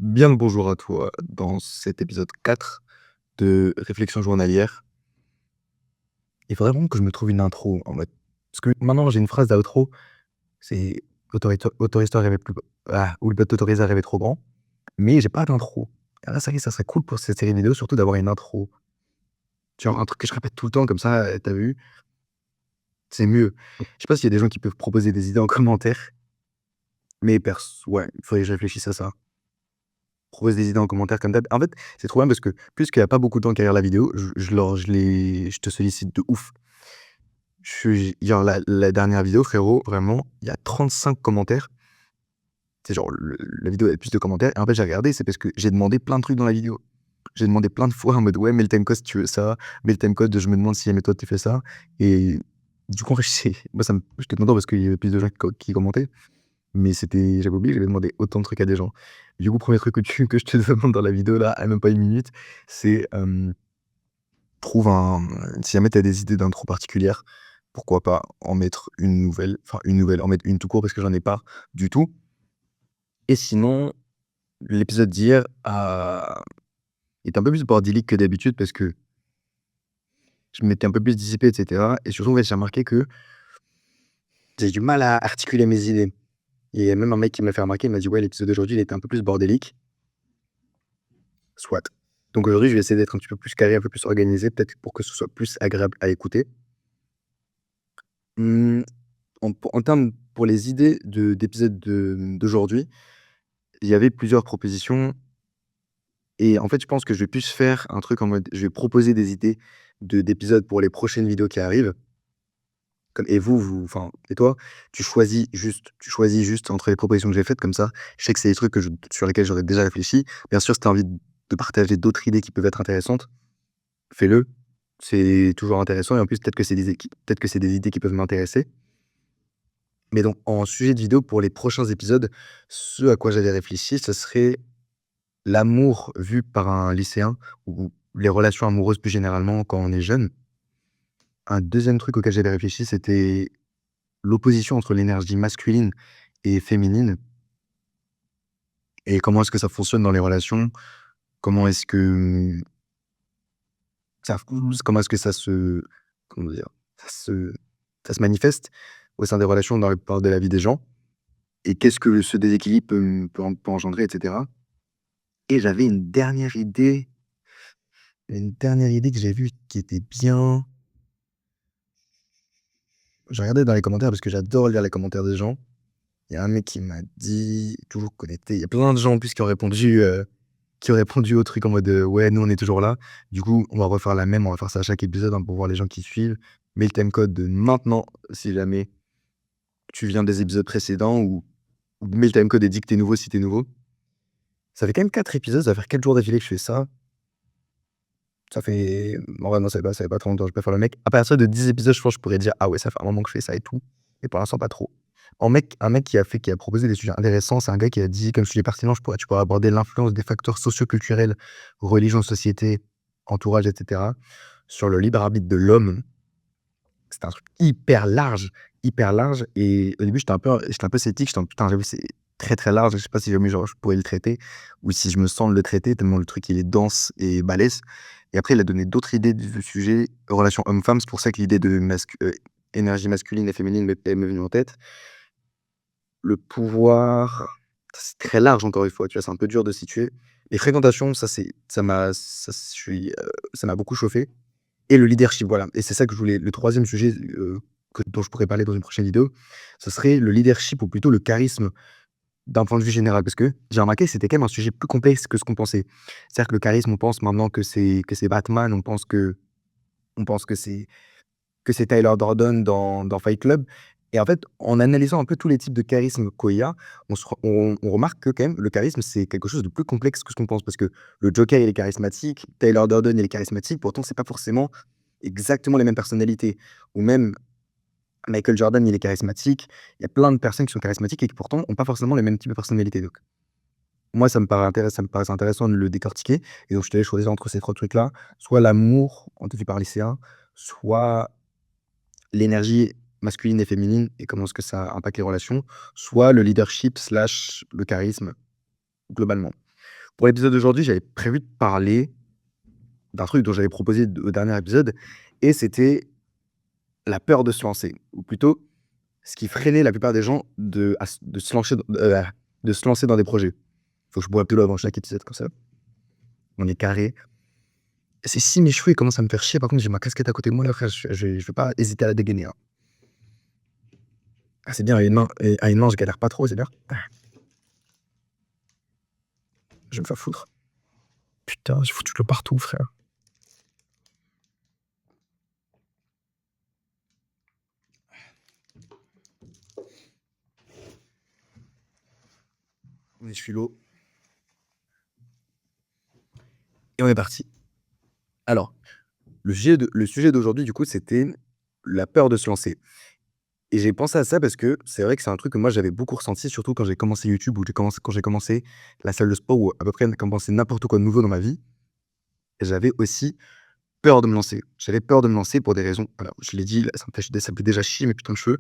Bien le bonjour à toi dans cet épisode 4 de Réflexion journalière. Il faudrait vraiment que je me trouve une intro en mode parce que maintenant j'ai une phrase d'outro, c'est autorise-toi à rêver plus ou il t'autoriser à rêver trop grand, mais j'ai pas d'intro. Et là, ça y est, ça serait cool pour cette série vidéo surtout d'avoir une intro. Genre un truc que je répète tout le temps comme ça, tu vu? C'est mieux. Je sais pas s'il y a des gens qui peuvent proposer des idées en commentaire, mais ouais, il faudrait que je réfléchisse à ça. Propose des idées en commentaire comme d'hab. En fait, c'est trop bien parce que puisqu'il y a pas beaucoup de gens qui regardent la vidéo, je te sollicite de ouf. Genre la dernière vidéo frérot, vraiment, il y a 35 commentaires. C'est genre la vidéo a plus de commentaires et en fait, j'ai regardé, c'est parce que j'ai demandé plein de trucs dans la vidéo. J'ai demandé plein de fois en mode: «Ouais, mets le timecode si tu veux ça, mets le timecode, je me demande si jamais toi tu fais ça» et du coup, en fait, moi ça me j'étais content parce qu'il y avait plus de gens qui commentaient. Mais j'avais oublié que j'avais demandé autant de trucs à des gens. Du coup, premier truc que je te demande dans la vidéo là, à même pas une minute, c'est, trouve un si jamais tu as des idées d'intro particulières, pourquoi pas en mettre une nouvelle, en mettre une tout court parce que j'en ai pas du tout. Et sinon, l'épisode d'hier était un peu plus bordélique que d'habitude parce que je m'étais un peu plus dissipé et cetera et surtout, en fait, j'ai remarqué que j'ai du mal à articuler mes idées. Et il y a même un mec qui m'a fait remarquer, il m'a dit: «Ouais, l'épisode d'aujourd'hui, il était un peu plus bordélique». Soit. Donc aujourd'hui, je vais essayer d'être un petit peu plus carré, un peu plus organisé, peut-être pour que ce soit plus agréable à écouter. Mmh, en termes pour les idées d'épisodes d'aujourd'hui, il y avait plusieurs propositions et en fait, je pense que je vais plus faire un truc en mode, je vais proposer des idées d'épisodes pour les prochaines vidéos qui arrivent. Comme et et toi, tu choisis juste entre les propositions que j'ai faites comme ça, je sais que c'est des trucs sur lesquels j'aurais déjà réfléchi. Bien sûr, si tu as envie de partager d'autres idées qui peuvent être intéressantes, fais-le, c'est toujours intéressant et en plus peut-être que c'est des idées qui peuvent m'intéresser. Mais donc en sujet de vidéo pour les prochains épisodes, ce à quoi j'avais réfléchi, ce serait l'amour vu par un lycéen ou les relations amoureuses plus généralement quand on est jeune. Un deuxième truc auquel j'avais réfléchi, c'était l'opposition entre l'énergie masculine et féminine et comment est-ce que ça fonctionne dans les relations? Comment est-ce que, ça comment est-ce que comment dire? Ça se ça se manifeste au sein des relations dans la plupart de la vie des gens et qu'est-ce que ce déséquilibre peut engendrer et cetera et j'avais une dernière idée que j'ai vue qui était bien. Je regardais dans les commentaires parce que j'adore lire les commentaires des gens. Il y a un mec qui m'a dit toujours connecté. Il y a plein de gens en plus qui ont répondu au truc en mode, «Ouais, nous on est toujours là». Du coup, on va refaire la même, on va faire ça à chaque épisode, hein, pour voir les gens qui suivent. Mets le timecode de maintenant si jamais tu viens des épisodes précédents ou mets le timecode et dis que tu nouveau si tu nouveau. Ça fait quand même 4 épisodes, ça va faire 4 jours d'affilée que je fais ça. Ça fait en vrai non, ça fait pas trop longtemps, je vais pas faire le mec. À partir de 10 épisodes, je pense que je pourrais dire: «Ah ouais, ça fait un moment que je fais ça et tout». Mais pour l'instant, pas trop. Un mec qui a proposé des sujets intéressants, c'est un gars qui a dit comme sujet pertinent, tu pourrais aborder l'influence des facteurs socioculturels, religion, société, entourage et cetera, sur le libre arbitre de l'homme. C'était un truc hyper large et au début, j'étais un peu sceptique, j'étais en mode: «Putain, j'avoue, c'est très, très large, je sais pas si jamais genre je pourrais le traiter ou si je me sens de le traiter tellement le truc il est dense et balèze» et après il a donné d'autres idées du sujet, relations homme-femme. C'est pour ça que l'idée de énergie masculine et féminine m'est venue en tête. Le pouvoir, c'est très large encore une fois, tu vois? C'est un peu dur de situer. Les fréquentations, ça m'a beaucoup chauffé et le leadership, voilà et c'est ça que je voulais le troisième sujet, dont je pourrais parler dans une prochaine vidéo, ce serait le leadership ou plutôt le charisme d'un point de vue général. Parce que j'ai remarqué que c'était quand même un sujet plus complexe que ce qu'on pensait. C'est-à-dire que le charisme, on pense maintenant que c'est Batman, on pense que c'est Tyler Durden dans Fight Club et en fait, en analysant un peu tous les types de charisme qu'il y a, on remarque que quand même le charisme, c'est quelque chose de plus complexe que ce qu'on pense. Parce que le Joker, il est charismatique, Tyler Durden, il est charismatique, pourtant c'est pas forcément exactement les mêmes personnalités. Ou même Michael Jordan, il est charismatique. Il y a plein de personnes qui sont charismatiques et qui pourtant ont pas forcément les mêmes types de personnalités. Donc moi, ça me paraissait intéressant de le décortiquer et donc je te laisse choisir entre ces 3 trucs-là, soit l'amour, entendu par lycéen, soit l'énergie masculine et féminine et comment est-ce que ça impacte les relations, soit le leadership slash le charisme globalement. Pour l'épisode d'aujourd'hui, j'avais prévu de parler d'un truc dont j'avais proposé au dernier épisode et c'était la peur de se lancer ou plutôt ce qui freinait la plupart des gens de se lancer dans des projets. Faut que je boive de l'eau avant chaque épisode comme ça, on est carré. C'est si mes cheveux ils commencent à me faire chier, par contre, j'ai ma casquette à côté de moi là, frère, je vais pas hésiter à la dégainer, hein. Ah, c'est bien, à une main, je galère pas trop, c'est bien. Ah, je vais me faire foutre. Putain, j'ai foutu de l'eau partout, frère. On essuie l'eau et on est parti. Alors, le sujet d'aujourd'hui, du coup, c'était la peur de se lancer. Et j'ai pensé à ça parce que c'est vrai que c'est un truc que moi j'avais beaucoup ressenti, surtout quand j'ai commencé YouTube ou quand j'ai commencé la salle de sport ou à peu près commencé n'importe quoi de nouveau dans ma vie. J'avais aussi peur de me lancer. J'avais peur de me lancer pour des raisons. Alors, je l'ai dit, là, ça me fait déjà chier mes putains de cheveux.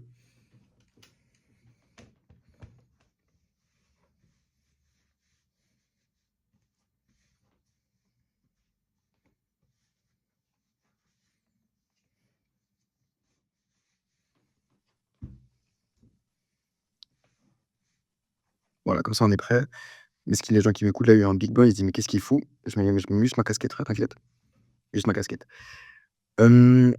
Voilà, comme ça on est prêt. Mais ce qui les gens qui m'écoutent là, il y a eu un big boy, ils se disent mais qu'est-ce qu'il fout? Je mets juste ma casquette, frère, t'inquiète. Juste ma casquette. Euh,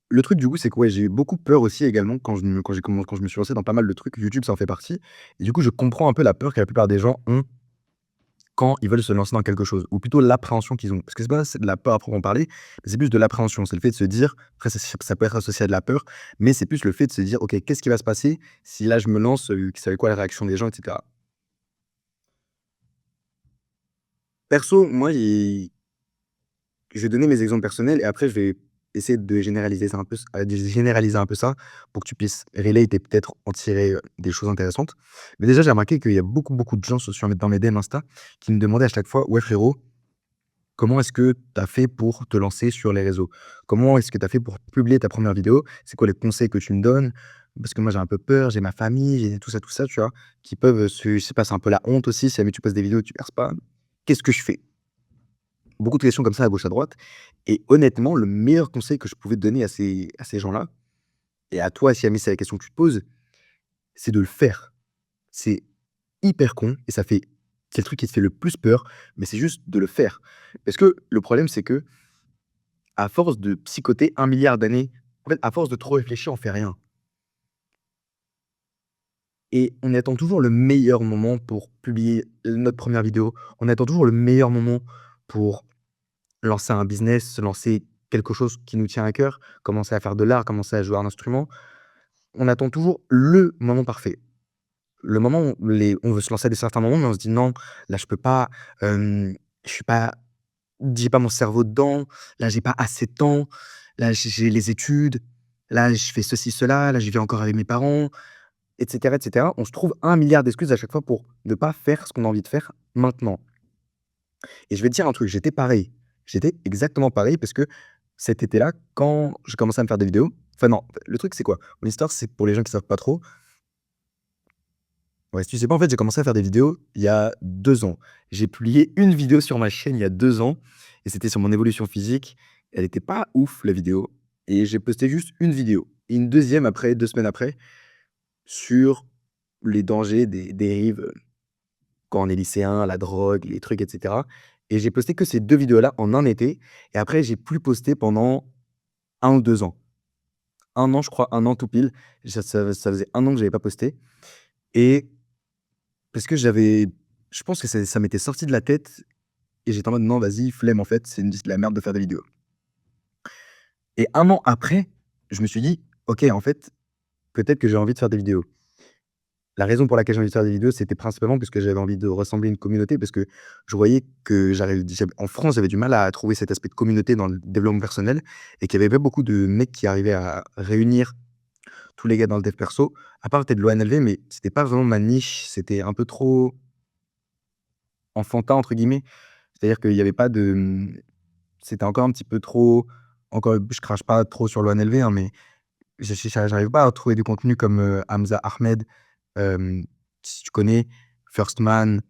Le truc du coup, c'est que ouais, j'ai eu beaucoup peur aussi également quand je me suis lancé dans pas mal de trucs. YouTube, ça en fait partie. Et du coup, je comprends un peu la peur que la plupart des gens ont quand ils veulent se lancer dans quelque chose, ou plutôt l'appréhension qu'ils ont. Parce que c'est de la peur à proprement parler, mais c'est plus de l'appréhension. C'est le fait de se dire, après ça peut être associé à de la peur, mais c'est plus le fait de se dire, ok, qu'est-ce qui va se passer si là je me lance, ça va être quoi la réaction des gens, etc. Perso, moi, je vais donner mes exemples personnels et après je vais essayer de généraliser un peu ça pour que tu puisses relate et peut-être en tirer des choses intéressantes. Mais déjà, j'ai remarqué qu'il y a beaucoup, beaucoup de gens dans mes DM Insta qui me demandaient à chaque fois, ouais frérot, comment est-ce que tu as fait pour te lancer sur les réseaux? Comment est-ce que tu as fait pour publier ta première vidéo? C'est quoi les conseils que tu me donnes? Parce que moi, j'ai un peu peur, j'ai ma famille, j'ai tout ça, tu vois? Qui peuvent je sais pas, c'est un peu la honte aussi, si jamais tu postes des vidéos et que tu perces pas. Qu'est-ce que je fais? Beaucoup de questions comme ça à gauche, à droite et honnêtement, le meilleur conseil que je pouvais te donner à ces gens-là et à toi, si jamais c'est la question que tu te poses, c'est de le faire. C'est hyper con et c'est le truc qui te fait le plus peur, mais c'est juste de le faire. Parce que le problème, c'est que à force de psychoter 1 milliard d'années, en fait, à force de trop réfléchir, on fait rien et on attend toujours le meilleur moment pour publier notre première vidéo. On attend toujours le meilleur moment pour lancer un business, se lancer quelque chose qui nous tient à cœur, commencer à faire de l'art, commencer à jouer un instrument. On attend toujours le moment parfait. Le moment où on veut se lancer à des certains moments, mais on se dit: «Non, là je peux pas, je suis pas j'ai pas mon cerveau dedans, là j'ai pas assez de temps, là j'ai les études, là je fais ceci, cela, là je vis encore avec mes parents», et cetera, et cetera. On se trouve 1 milliard d'excuses à chaque fois pour ne pas faire ce qu'on a envie de faire maintenant. Et je vais te dire un truc, j'étais pareil. J'étais exactement pareil parce que cet été-là, quand j'ai commencé à me faire des vidéos enfin non, le truc c'est quoi? Mon histoire, c'est pour les gens qui savent pas trop. Ouais, si tu sais pas, en fait, j'ai commencé à faire des vidéos il y a 2 ans. J'ai publié une vidéo sur ma chaîne il y a 2 ans et c'était sur mon évolution physique. Elle était pas ouf la vidéo et j'ai posté juste une vidéo et une deuxième après, 2 semaines après, sur les dangers des dérives, quand on est lycéen, la drogue, les trucs et cetera et j'ai posté que ces 2 vidéos-là en un été et après j'ai plus posté pendant 1 ou 2 ans. 1 an, je crois, 1 an tout pile. Ça faisait 1 an que j'avais pas posté et parce que je pense que ça m'était sorti de la tête et j'étais en mode: «Non, vas-y, flemme en fait, c'est de la merde de faire des vidéos» et 1 an après, je me suis dit: «OK, en fait, peut-être que j'ai envie de faire des vidéos». La raison pour laquelle j'ai envie de faire des vidéos, c'était principalement parce que j'avais envie de ressembler à une communauté, parce que je voyais que en France, j'avais du mal à trouver cet aspect de communauté dans le développement personnel et qu'il y avait pas beaucoup de mecs qui arrivaient à réunir tous les gars dans le dev perso, à part peut-être l'ONLV, mais c'était pas vraiment ma niche, c'était un peu trop «enfantin» entre guillemets. C'est-à-dire qu'il y avait pas de, c'était encore un petit peu trop encore je crache pas trop sur l'ONLV, hein, mais j'arrive pas à trouver du contenu comme, Hamza Ahmed, si tu connais, First Man.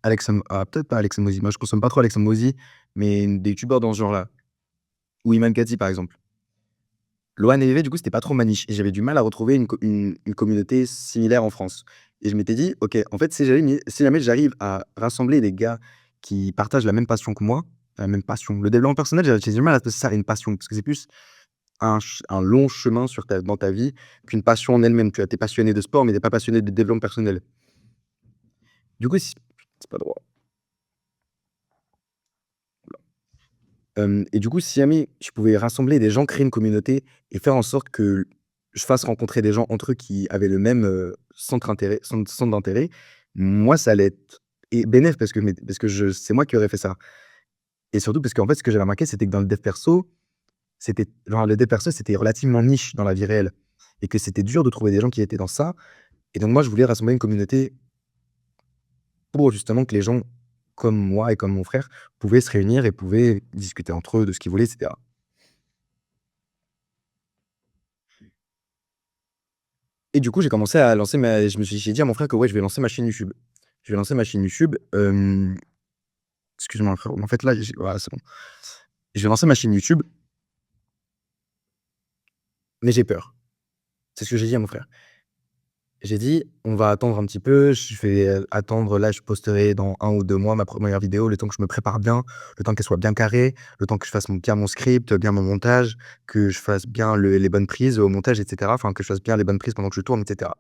Peut-être pas Alex Hormozy. Moi, je consomme pas trop Alex Hormozy, mais des youtubeurs dans ce genre-là. Ou Iman Kati, par exemple. Loan et VV, du coup, c'était pas trop ma niche et j'avais du mal à retrouver une communauté similaire en France et je m'étais dit: «OK, en fait, si jamais j'arrive à rassembler des gars qui partagent la même passion que moi», la même passion. Le développement personnel, j'ai du mal à associer ça à une passion parce que c'est plus un long chemin dans ta vie qu'une passion en elle-même. Tu es passionné de sport, mais tu es pas passionné de développement personnel. Du coup, si c'est pas droit. Et du coup, si jamais je pouvais rassembler des gens, créer une communauté et faire en sorte que je fasse rencontrer des gens entre eux qui avaient le même, centre d'intérêt, moi, ça allait être bénef parce que c'est moi qui aurais fait ça et surtout parce qu'en fait, ce que j'avais remarqué, c'était que dans le dev perso, le dev perso, c'était relativement niche dans la vie réelle et que c'était dur de trouver des gens qui étaient dans ça et donc moi, je voulais rassembler une communauté pour justement que les gens comme moi et comme mon frère pouvaient se réunir et pouvaient discuter entre eux de ce qu'ils voulaient et cetera. Et du coup, j'ai commencé à lancer ma j'ai dit à mon frère que ouais, je vais lancer ma chaîne YouTube. Je vais lancer ma chaîne YouTube, excuse-moi frérot, mais en fait là, voilà, c'est bon. Je vais lancer ma chaîne YouTube, mais j'ai peur. C'est ce que j'ai dit à mon frère. J'ai dit: «On va attendre un petit peu, je vais, attendre là, je posterai dans 1 ou 2 mois ma première vidéo, le temps que je me prépare bien, le temps qu'elle soit bien carrée, le temps que je fasse bien mon script, bien mon montage, que je fasse bien les bonnes prises au montage et cetera, enfin que je fasse bien les bonnes prises pendant que je tourne et cetera».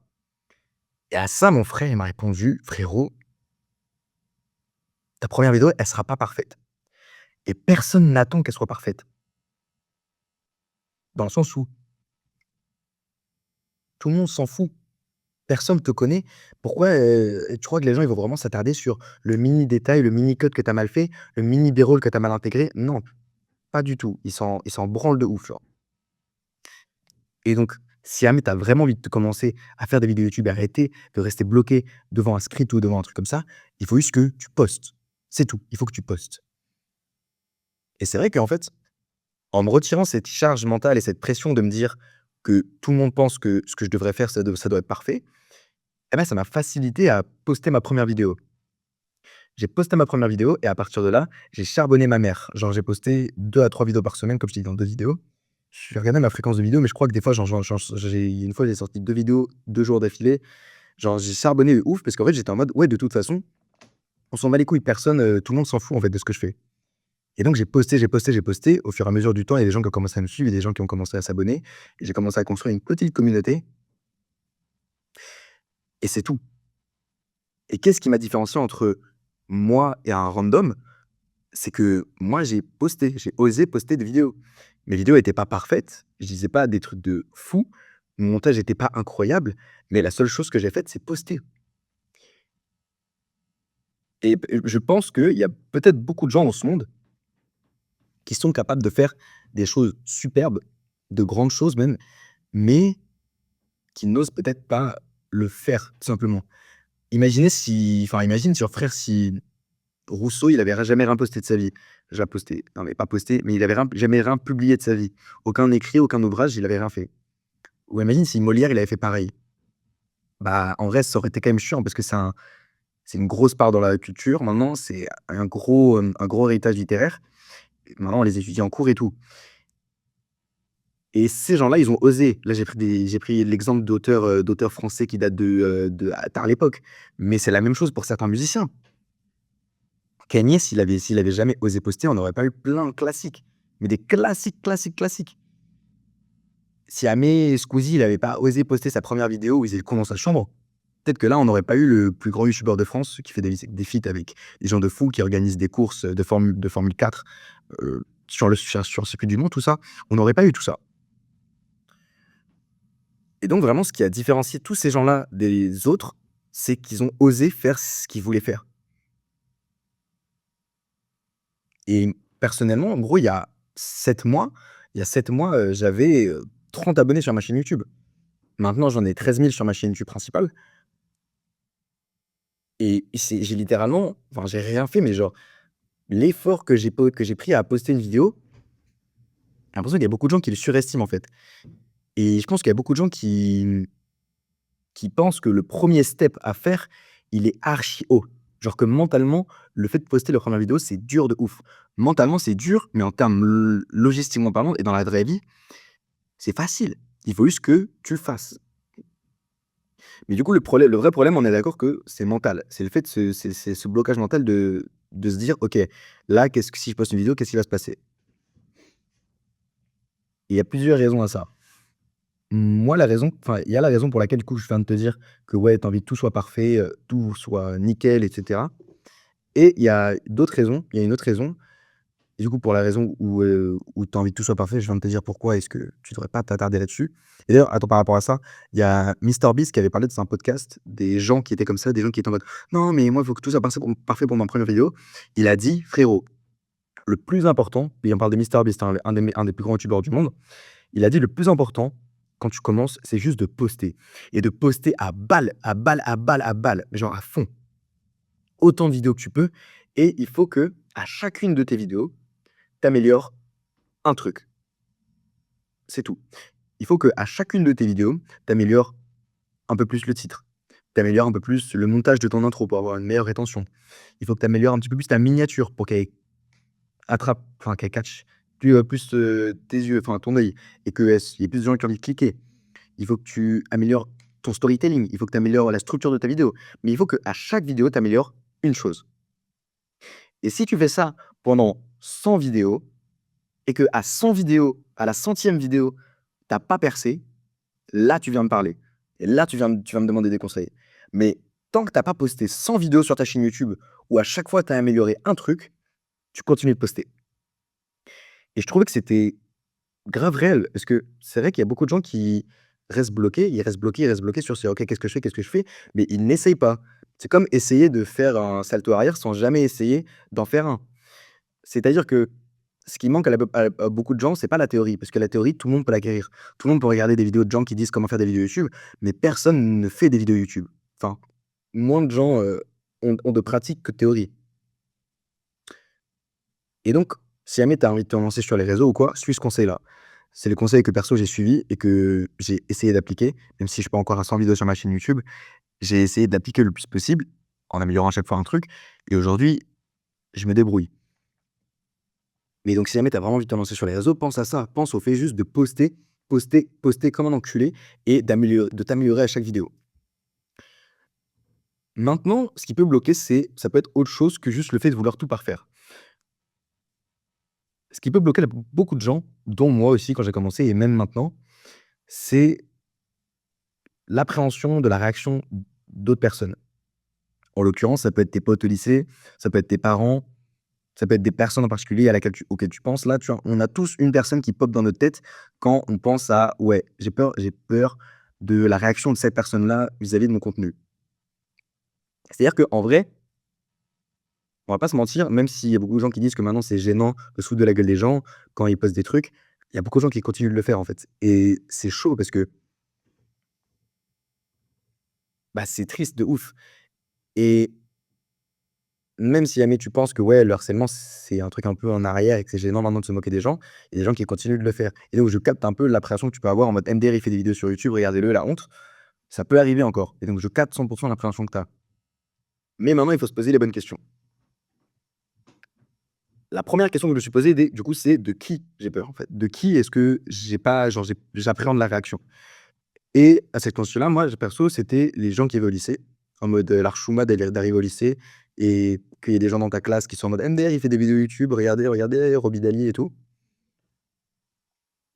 Et à ça, mon frère, il m'a répondu: «Frérot, ta première vidéo, elle sera pas parfaite». Et personne n'attend qu'elle soit parfaite. Dans le sens où tout le monde s'en fout. Personne te connaît. Pourquoi, tu crois que les gens, ils vont vraiment s'attarder sur le mini détail, le mini code que tu as mal fait, le mini b-roll que tu as mal intégré? Non, pas du tout. Ils s'en branlent de ouf, genre. Et donc, si jamais tu as vraiment envie de te commencer à faire des vidéos YouTube et arrêter de rester bloqué devant un script ou devant un truc comme ça, il faut juste que tu postes. C'est tout. Il faut que tu postes. Et c'est vrai qu'en fait, en me retirant cette charge mentale et cette pression de me dire que tout le monde pense que ce que je devrais faire, ça doit être parfait, eh ben, ça m'a facilité à poster ma première vidéo. J'ai posté ma première vidéo et à partir de là, j'ai charbonné ma mère. Genre, j'ai posté 2 à 3 vidéos par semaine, comme je t'ai dit dans 2 vidéos. J'ai regardé ma fréquence de vidéos, mais je crois que des fois, une fois, j'ai sorti 2 vidéos, 2 jours d'affilée. Genre, j'ai charbonné de ouf parce qu'en fait, j'étais en mode: «Ouais, de toute façon, on s'en bat les couilles, tout le monde s'en fout, en fait, de ce que je fais». Et donc j'ai posté, j'ai posté, j'ai posté. Au fur et à mesure du temps, il y a des gens qui ont commencé à me suivre, il y a des gens qui ont commencé à s'abonner et j'ai commencé à construire une petite communauté et c'est tout. Et qu'est-ce qui m'a différencié entre moi et un random? C'est que moi, j'ai osé poster des vidéos. Mes vidéos étaient pas parfaites, je disais pas des trucs de fou, mon montage était pas incroyable, mais la seule chose que j'ai faite, c'est poster. Et je pense qu'il y a peut-être beaucoup de gens dans ce monde qui sont capables de faire des choses superbes, de grandes choses même, mais qui n'osent peut-être pas le faire, tout simplement. Imagine sur frère, si Rousseau, il avait jamais rien posté de sa vie. Déjà posté, non mais pas posté, mais il avait jamais rien publié de sa vie. Aucun écrit, aucun ouvrage, il avait rien fait. Ou imagine si Molière, il avait fait pareil. Bah, en vrai, ça aurait été quand même chiant parce que c'est une grosse part dans la culture. Maintenant, c'est un gros héritage littéraire. Et maintenant, on les étudie en cours et tout. Et ces gens-là, ils ont osé. Là, j'ai pris l'exemple d'auteurs français qui datent de à tard l'époque. Mais c'est la même chose pour certains musiciens. Kanye, s'il avait jamais osé poster, on n'aurait pas eu plein de classiques. Mais des classiques, classiques, classiques. Si jamais Squeezie, il avait pas osé poster sa première vidéo où il faisait le con dans sa chambre, peut-être que là, on n'aurait pas eu le plus grand youtubeur de France qui fait des feats avec des gens de fou, qui organisent des courses de Formule 4 sur le circuit du Mans, tout ça. On n'aurait pas eu tout ça. Et donc, vraiment, ce qui a différencié tous ces gens-là des autres, c'est qu'ils ont osé faire ce qu'ils voulaient faire. Et personnellement, en gros, il y a 7 mois, j'avais, 30 abonnés sur ma chaîne YouTube. Maintenant, j'en ai 13 000 sur ma chaîne YouTube principale et j'ai littéralement enfin, j'ai rien fait, mais genre, l'effort que j'ai pris à poster une vidéo, j'ai l'impression qu'il y a beaucoup de gens qui le surestiment, en fait. Et je pense qu'il y a beaucoup de gens qui pensent que le premier step à faire, il est archi haut. Genre que mentalement, le fait de poster la première vidéo, c'est dur de ouf. Mentalement, c'est dur, mais en termes logistiquement parlant et dans la vraie vie, c'est facile. Il faut juste que tu le fasses. Mais du coup, le vrai problème, on est d'accord que c'est mental. C'est le fait de c'est ce blocage mental de se dire: «OK, là, qu'est-ce que si je poste une vidéo, qu'est-ce qui va se passer?» Et il y a plusieurs raisons à ça. Moi, il y a la raison pour laquelle, du coup, je viens de te dire que, ouais, tu as envie que tout soit parfait, tout soit nickel et cetera. Et il y a d'autres raisons. Il y a une autre raison. Et du coup, pour la raison où tu as envie que tout soit parfait, je viens de te dire pourquoi est-ce que tu devrais pas t'attarder là-dessus. Et d'ailleurs, attends, par rapport à ça, il y a MrBeast qui avait parlé dans un podcast des gens qui étaient comme ça, des gens qui étaient en mode: «Non, mais moi, il faut que tout soit parfait pour ma première vidéo». Il a dit: «Frérot, le plus important», et on parle de MrBeast, hein, un des plus grands youtubeurs du monde. Il a dit: «Le plus important, quand tu commences, c'est juste de poster et de poster à balle, à balle, à balle, à balle, mais genre à fond. Autant de vidéos que tu peux et il faut que à chacune de tes vidéos, tu améliores un truc. C'est tout. Il faut qu'à chacune de tes vidéos, tu améliores un peu plus le titre, tu améliores un peu plus le montage de ton intro pour avoir une meilleure rétention. Il faut que tu améliores un petit peu plus ta miniature pour qu'elle qu'elle catch plus, tes yeux, enfin ton œil et qu'il y ait plus de gens qui ont envie de cliquer. Il faut que tu améliores ton storytelling, il faut que tu améliores la structure de ta vidéo. Mais il faut qu'à chaque vidéo, tu améliores une chose. Et si tu fais ça pendant 100 vidéos et qu'à 100 vidéos, à la 100e vidéo, tu as pas percé, là, tu viens me parler. Et là, tu vas me demander des conseils. Mais tant que tu as pas posté 100 vidéos sur ta chaîne YouTube où à chaque fois tu as amélioré un truc, tu continues de poster. Et je trouvais que c'était grave réel, parce que c'est vrai qu'il y a beaucoup de gens qui restent bloqués, ils restent bloqués, ils restent bloqués sur ce: «OK, qu'est-ce que je fais? Qu'est-ce que je fais?» mais ils n'essayent pas. C'est comme essayer de faire un salto arrière sans jamais essayer d'en faire un. C'est-à-dire que ce qui manque à beaucoup de gens, c'est pas la théorie, parce que la théorie, tout le monde peut l'acquérir. Tout le monde peut regarder des vidéos de gens qui disent comment faire des vidéos YouTube, mais personne ne fait des vidéos YouTube. Enfin, moins de gens, ont de pratique que de théorie. Et donc, si jamais tu as envie de te lancer sur les réseaux ou quoi, suis ce conseil-là. C'est le conseil que perso j'ai suivi et que j'ai essayé d'appliquer, même si je suis pas encore à 100 vidéos sur ma chaîne YouTube. J'ai essayé d'appliquer le plus possible, en améliorant à chaque fois un truc et aujourd'hui, je me débrouille. Mais donc si jamais tu as vraiment envie de te lancer sur les réseaux, pense à ça. Pense au fait juste de poster, poster, poster comme un enculé et de t'améliorer à chaque vidéo. Maintenant, ce qui peut bloquer, ça peut être autre chose que juste le fait de vouloir tout parfaire. Ce qui peut bloquer beaucoup de gens, dont moi aussi quand j'ai commencé et même maintenant, c'est l'appréhension de la réaction d'autres personnes. En l'occurrence, ça peut être tes potes au lycée, ça peut être tes parents, ça peut être des personnes en particulier auxquelles tu penses. Là, tu vois, on a tous une personne qui pop dans notre tête quand on pense à: «Ouais, j'ai peur de la réaction de cette personne-là vis-à-vis de mon contenu». C'est-à-dire qu'en vrai, on va pas se mentir, même s'il y a beaucoup de gens qui disent que maintenant c'est gênant de se foutre de la gueule des gens quand ils postent des trucs, il y a beaucoup de gens qui continuent de le faire, en fait et c'est chaud parce que, bah, c'est triste de ouf et même si jamais tu penses que, ouais, le harcèlement, c'est un truc un peu en arrière et que c'est gênant maintenant de se moquer des gens, il y a des gens qui continuent de le faire. Et donc je capte un peu l'appréhension que tu peux avoir en mode: «MDR, il fait des vidéos sur YouTube, regardez-le, la honte». Ça peut arriver encore et donc je capte 100 l'appréhension que tu as. Mais maintenant, il faut se poser les bonnes questions. La première question que je me suis posée du coup, c'est de qui j'ai peur, en fait? De qui est-ce que j'ai pas genre j'appréhende la réaction? Et à cette question-là, moi, perso, c'était les gens qui étaient au lycée, en mode, l'archouma d'arriver au lycée et qu'il y ait des gens dans ta classe qui sont en mode: «MDR, il fait des vidéos YouTube, regardez, regardez, Roby Daly et tout».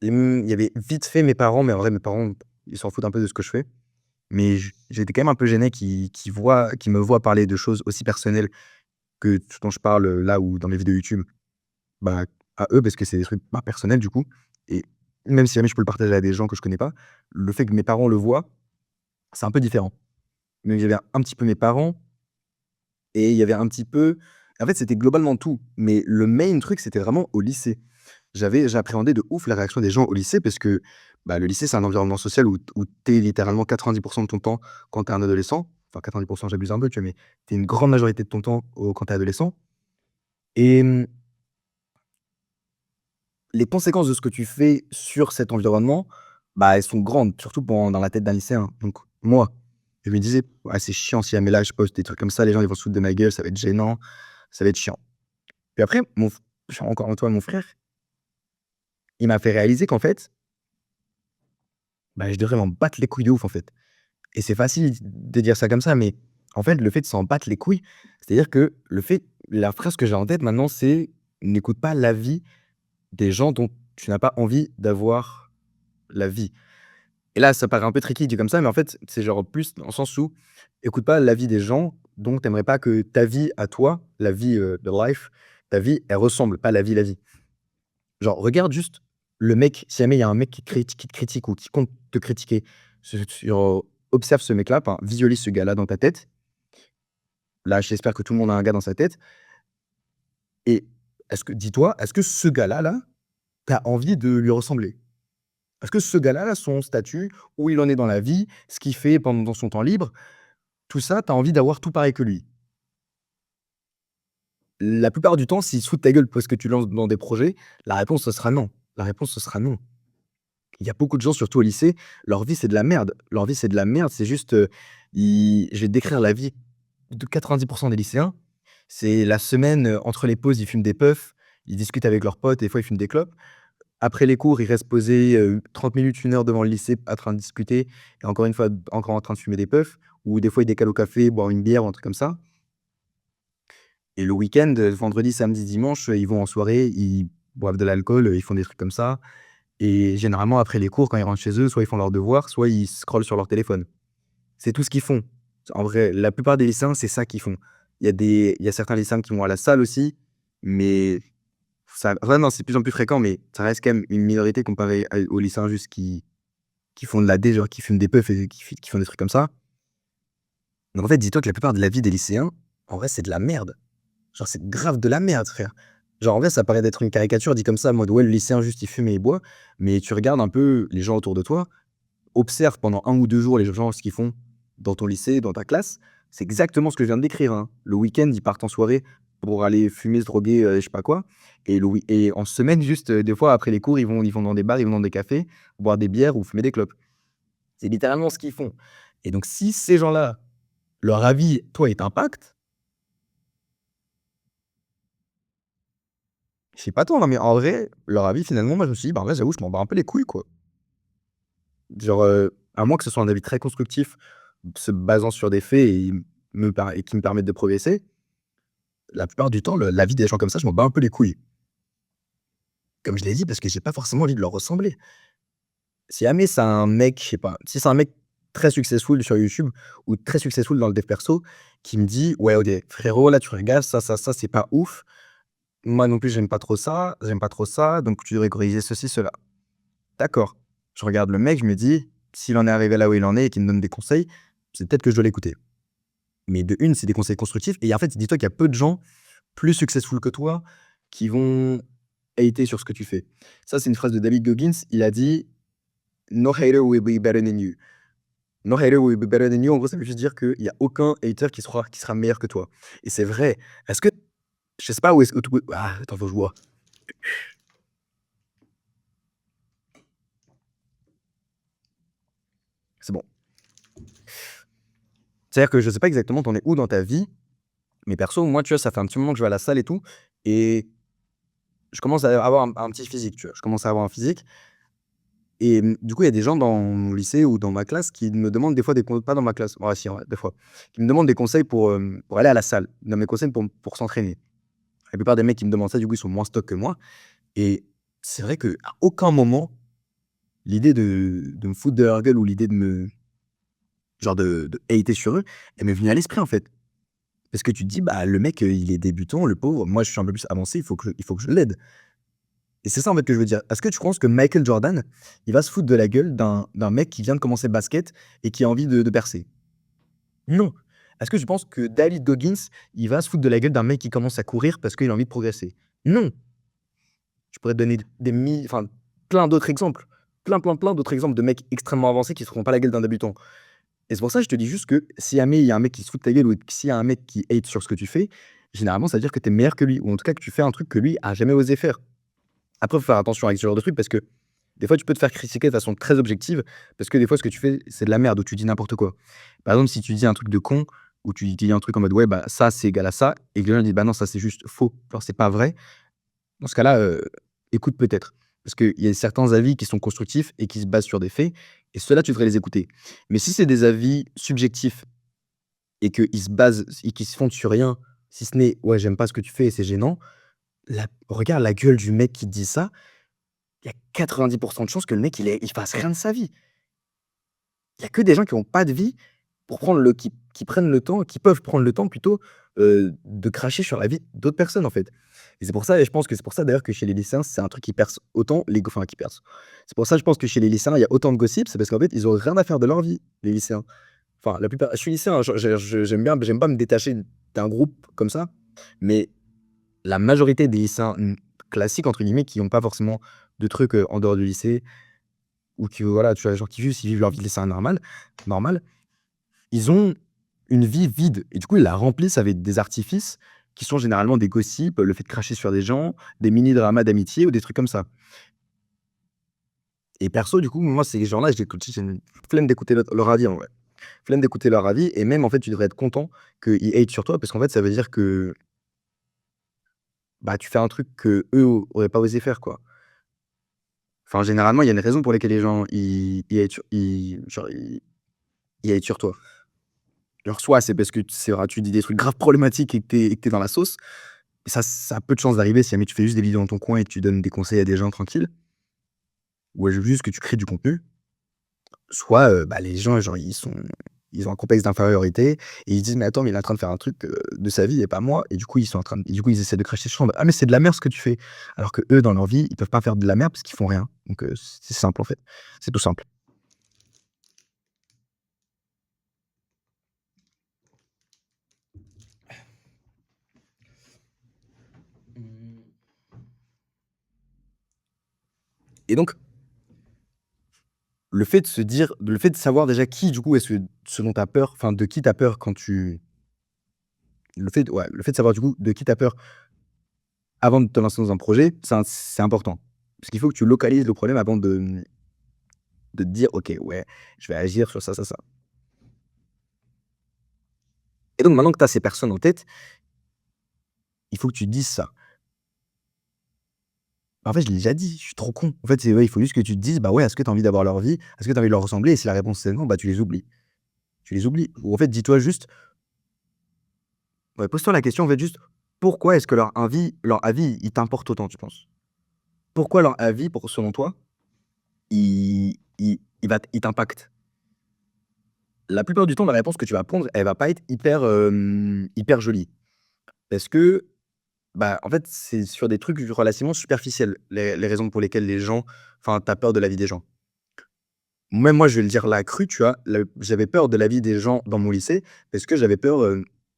Et il y avait vite fait mes parents, mais en vrai, mes parents, ils s'en foutent un peu de ce que je fais. Mais j'étais quand même un peu gêné qu'ils me voient parler de choses aussi personnelles que ce dont je parle, là ou dans les vidéos YouTube, bah, à eux, parce que c'est des trucs, bah, personnels du coup et même si jamais je peux le partager à des gens que je connais pas, le fait que mes parents le voient, c'est un peu différent. Mais il y avait un petit peu mes parents et il y avait un petit peu en fait, c'était globalement tout, mais le main truc, c'était vraiment au lycée. J'appréhendais de ouf la réaction des gens au lycée parce que, bah, le lycée, c'est un environnement social où tu es littéralement 90 de ton temps quand tu es un adolescent. Enfin 90, j'abuse un peu, tu vois? Mais tu es une grande majorité de ton temps quand tu es adolescent et les conséquences de ce que tu fais sur cet environnement, bah, elles sont grandes, surtout dans la tête d'un lycéen. Donc moi. Je me disais: «Ouais, c'est chiant si jamais là je poste des trucs comme ça, les gens ils vont se foutre de ma gueule, ça va être gênant, ça va être chiant». Puis après encore une fois mon frère, il m'a fait réaliser qu'en fait, bah, je devrais m'en battre les couilles de ouf, en fait. Et c'est facile de dire ça comme ça, mais en fait, le fait de s'en battre les couilles, c'est-à-dire que la phrase que j'ai en tête maintenant, c'est: «N'écoute pas l'avis des gens dont tu n'as pas envie d'avoir l'avis». Et là, ça paraît un peu tricky dit comme ça, mais en fait, c'est genre plus dans le sens où écoute pas l'avis des gens dont tu aimerais pas que ta vie à toi, la vie, de life, ta vie, elle ressemble, pas la vie. Genre, regarde juste le mec, si jamais il y a un mec qui te critique ou qui compte te critiquer, observe ce mec-là, enfin, visualise ce gars-là dans ta tête. Là, j'espère que tout le monde a un gars dans sa tête et dis-toi, est-ce que ce gars-là, tu as envie de lui ressembler? Est-ce que ce gars-là, son statut, où il en est dans la vie, ce qu'il fait pendant son temps libre, tout ça, tu as envie d'avoir tout pareil que lui? La plupart du temps, s'il se fout de ta gueule parce que tu lances dans des projets, la réponse, ce sera non. La réponse, ce sera non. Il y a beaucoup de gens, surtout au lycée, leur vie, c'est de la merde. Leur vie, c'est de la merde, c'est juste, ils je vais te décrire la vie de 90 des lycéens. C'est la semaine, entre les pauses, ils fument des puffs, ils discutent avec leurs potes, des fois, ils fument des clopes. Après les cours, ils restent posés, 30 minutes, 1 heure devant le lycée en train de discuter et encore une fois, encore en train de fumer des puffs ou des fois, ils décalent au café, boire une bière ou un truc comme ça et le week-end, vendredi, samedi, dimanche, ils vont en soirée, ils boivent de l'alcool, ils font des trucs comme ça. Et généralement, après les cours, quand ils rentrent chez eux, soit ils font leurs devoirs, soit ils scrollent sur leur téléphone. C'est tout ce qu'ils font. En vrai, la plupart des lycéens, c'est ça qu'ils font. Il y a certains lycéens qui vont à la salle aussi, mais ça enfin non, c'est de plus en plus fréquent, mais ça reste quand même une minorité comparé aux lycéens juste qui font de la D, genre qui fument des puffs et qui font des trucs comme ça. Donc en fait, dis-toi que la plupart de la vie des lycéens, en vrai, c'est de la merde. Genre, c'est grave de la merde, frère. Genre, en vrai, ça paraît d'être une caricature dit comme ça, en mode: «Ouais, le lycéen juste il fume et il boit», mais tu regardes un peu les gens autour de toi. Observe pendant 1 ou 2 jours les gens ce qu'ils font dans ton lycée, dans ta classe. C'est exactement ce que je viens de décrire, hein. Le week-end, ils partent en soirée pour aller fumer, se droguer, je sais pas quoi et en semaine juste, des fois après les cours, ils vont dans des bars, ils vont dans des cafés, boire des bières ou fumer des clopes. C'est littéralement ce qu'ils font et donc si ces gens-là, leur avis, toi, il t'impacte, je sais pas toi, hein, mais en vrai, leur avis finalement, moi je me suis dit: «Bah, en vrai, j'avoue, je m'en bats un peu les couilles, quoi». Genre, à moins que ce soit un avis très constructif, se basant sur des faits et qui me permettent de progresser, la plupart du temps, l'avis des gens comme ça, je m'en bats un peu les couilles. Comme je l'ai dit, parce que j'ai pas forcément envie de leur ressembler. Si jamais c'est un mec, je sais pas, si c'est un mec très successful sur YouTube ou très successful dans le dev perso qui me dit: «Ouais, OK, frérot, là, tu regardes ça, c'est pas ouf. Moi non plus, j'aime pas trop ça, donc tu devrais corriger ceci, cela». D'accord. Je regarde le mec, je me dis: «S'il en est arrivé là où il en est et qu'il me donne des conseils, c'est peut-être que je dois l'écouter». Mais de une, c'est des conseils constructifs et en fait, dis-toi qu'il y a peu de gens plus successful que toi qui vont hater sur ce que tu fais. Ça, c'est une phrase de David Goggins. Il a dit: «No hater will be better than you». No hater will be better than you. En gros, ça veut juste dire qu'il y a aucun hater qui sera meilleur que toi et c'est vrai. Est-ce que je sais pas où est-ce que attends, faut que je bois. C'est bon. C'est-à-dire que je sais pas exactement tu en es où dans ta vie, mais perso, moi, tu vois, ça fait un petit moment que je vais à la salle et tout et je commence à avoir un petit physique, tu vois? Je commence à avoir un physique. Et du coup, il y a des gens dans mon lycée ou dans ma classe qui me demandent des fois des con pas dans ma classe, ouais si, en vrai, des fois, qui me demandent des conseils pour aller à la salle. Ils me conseils pour s'entraîner. La plupart des mecs qui me demandent ça, du coup, ils sont moins stock que moi et c'est vrai qu'à aucun moment, l'idée de me foutre de leur gueule ou l'idée de me genre de hater sur eux, elle m'est venue à l'esprit, en fait. Parce que tu te dis: «Bah, le mec, il est débutant, le pauvre, moi, je suis un peu plus avancé, il faut que je l'aide». Et c'est ça, en fait, que je veux dire. Est-ce que tu penses que Michael Jordan, il va se foutre de la gueule d'un mec qui vient de commencer le basket et qui a envie de percer? Non. Est-ce que tu penses que David Goggins, il va se foutre de la gueule d'un mec qui commence à courir parce qu'il a envie de progresser? Non. Je pourrais te donner enfin, plein d'autres exemples. Plein d'autres exemples de mecs extrêmement avancés qui se feront pas la gueule d'un débutant. Et c'est pour ça que je te dis juste que si jamais il y a un mec qui se fout de ta gueule ou s'il y a un mec qui hate sur ce que tu fais, généralement, ça veut dire que tu es meilleur que lui ou en tout cas que tu fais un truc que lui a jamais osé faire. Après, faut faire attention avec ce genre de truc parce que Des fois, tu peux te faire critiquer de façon très objective parce que des fois, ce que tu fais, c'est de la merde ou tu dis n'importe quoi. Par exemple, si tu dis un truc de con ou tu dis un truc en mode: «Ouais, bah, ça, c'est égal à ça» et que les gens disent: «Bah, non, ça, c'est juste faux, genre, c'est pas vrai». Dans ce cas-là, écoute peut-être. Parce qu'il y a certains avis qui sont constructifs et qui se basent sur des faits et ceux-là, tu devrais les écouter. Mais si c'est des avis subjectifs et qu'ils se basent et qu'ils se fondent sur rien, si ce n'est: «Ouais, j'aime pas ce que tu fais et c'est gênant», la regarde la gueule du mec qui te dit ça, il y a 90 de chances que le mec, il fasse rien de sa vie. Il y a que des gens qui ont pas de vie pour prendre le qui prennent le temps, qui peuvent prendre le temps plutôt, de cracher sur la vie d'autres personnes, en fait. Et c'est pour ça et je pense que c'est pour ça d'ailleurs que chez les lycéens, c'est un truc qui perce autant enfin qui perce. C'est pour ça, je pense que chez les lycéens, il y a autant de gossip, c'est parce qu'en fait, ils ont rien à faire de leur vie, les lycéens. Enfin, la plupart je suis lycéen, j'aime pas me détacher d'un groupe comme ça, mais la majorité des lycéens, «classiques» entre guillemets, qui ont pas forcément de trucs, en dehors du lycée ou qui voilà, tu vois, genre qui juste ils vivent leur vie de lycéen normal, ils ont une vie vide et du coup, ils la remplissent avec des artifices qui sont généralement des gossips, le fait de cracher sur des gens, des mini dramas d'amitié ou des trucs comme ça. Et perso, du coup, moi, ces gens-là, j'ai une flemme d'écouter leur avis, en vrai. Flemme d'écouter leur avis et même, en fait, tu devrais être content qu'ils hate sur toi parce qu'en fait, ça veut dire que, bah, tu fais un truc qu'eux auraient pas osé faire, quoi. Enfin, généralement, il y a une raison pour lesquelles les gens, ils hate sur ils hate sur toi. Genre, soit c'est parce que tu dis des trucs grave problématiques et que tu dans la sauce. Et ça a peu de chances d'arriver si jamais tu fais juste des vidéos dans ton coin et que tu donnes des conseils à des gens tranquilles, ou juste que tu crées du contenu. Soit, bah, les gens, genre, ils ont un complexe d'infériorité et ils se disent: «Mais attends, mais il est en train de faire un truc, de sa vie et pas moi» et du coup, du coup, ils essaient de cracher sur moi. «Ah mais c'est de la merde ce que tu fais!» alors que eux dans leur vie, ils peuvent pas faire de la merde parce qu'ils font rien. Donc, c'est simple, en fait. C'est tout simple. Et donc, le fait de savoir déjà qui, du coup, est ce dont tu as peur, enfin, de qui tu as peur quand tu le fait de savoir, du coup, de qui tu as peur avant de te lancer dans un projet, c'est important. Parce qu'il faut que tu localises le problème avant de te dire: «OK, ouais, je vais agir sur ça, ça, ça». Et donc maintenant que tu as ces personnes en tête, il faut que tu te dises ça. En fait, je l'ai déjà dit, je suis trop con. En fait, c'est ouais, il faut juste que tu te dises: «Bah, ouais, est-ce que tu as envie d'avoir leur vie? Est-ce que tu as envie de leur ressembler?» Et si la réponse c'est non, bah, tu les oublies. Tu les oublies. Ou en fait, dis-toi juste ouais, pose-toi la question, en fait, juste: pourquoi est-ce que leur avis, il t'importe autant, tu penses? Pourquoi leur avis, selon toi, il t'impacte? La plupart du temps, la réponse que tu vas prendre, elle va pas être hyper jolie. Parce que, bah, en fait, c'est sur des trucs relativement superficiels, les raisons pour lesquelles les gens enfin, tu as peur de la vie des gens. Même moi, je vais le dire là cru, tu vois? J'avais peur de la vie des gens dans mon lycée parce que j'avais peur,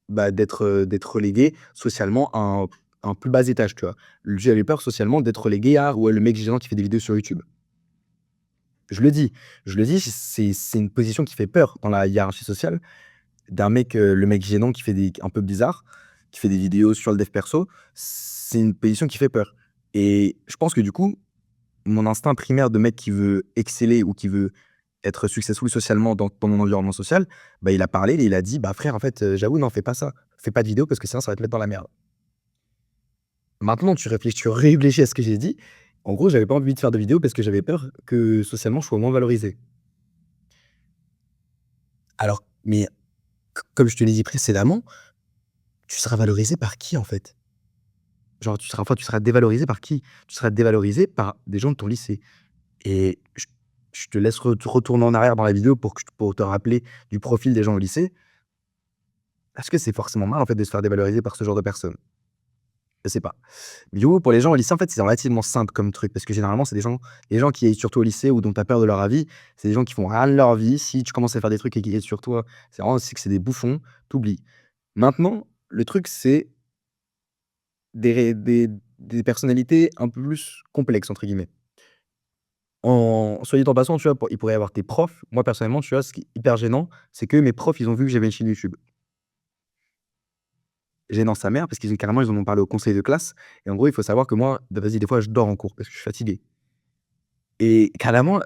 bah, d'être relégué socialement à un plus bas étage, tu vois? J'avais peur socialement d'être relégué à: «Ouais, le mec gênant qui fait des vidéos sur YouTube». Je le dis je le dis, c'est une position qui fait peur dans la hiérarchie sociale d'un mec, le mec gênant qui fait des un peu bizarre, qui fait des vidéos sur le dev perso, c'est une position qui fait peur et je pense que du coup, mon instinct primaire de mec qui veut exceller ou qui veut être successful socialement dans mon environnement social, bah, il a parlé et il a dit: «Bah, frère, en fait, j'avoue, non, fais pas ça. Fais pas de vidéo parce que sinon ça va te mettre dans la merde». Maintenant, tu réfléchis à ce que j'ai dit. En gros, j'avais pas envie de faire de vidéos parce que j'avais peur que socialement je sois moins valorisé. Alors mais comme je te l'ai dit précédemment, tu seras valorisé par qui, en fait? Genre, tu seras dévalorisé par qui? Tu seras dévalorisé par des gens de ton lycée et je te laisse retourner en arrière dans la vidéo pour te rappeler du profil des gens au lycée. Est-ce que c'est forcément mal, en fait, de se faire dévaloriser par ce genre de personnes? Je sais pas. Mais du coup, pour les gens au lycée, en fait, c'est relativement simple comme truc parce que généralement, c'est des gens les gens qui hatent surtout au lycée ou dont tu as peur de leur avis, c'est des gens qui font rien de leur vie. Si tu commences à faire des trucs et qu'ils hatent sur toi, c'est vraiment c'est que c'est des bouffons, tu oublies. Maintenant, le truc, c'est des personnalités un peu plus «complexes» entre guillemets. Soit dit en passant, tu vois, il pourrait y avoir tes profs. Moi, personnellement, tu vois, ce qui est hyper gênant, c'est que mes profs, ils ont vu que j'avais une chaîne YouTube. Gênant sa mère parce ils en ont parlé au conseil de classe et en gros, il faut savoir que moi, bah, vas-y, des fois, je dors en cours parce que je suis fatigué. Et carrément,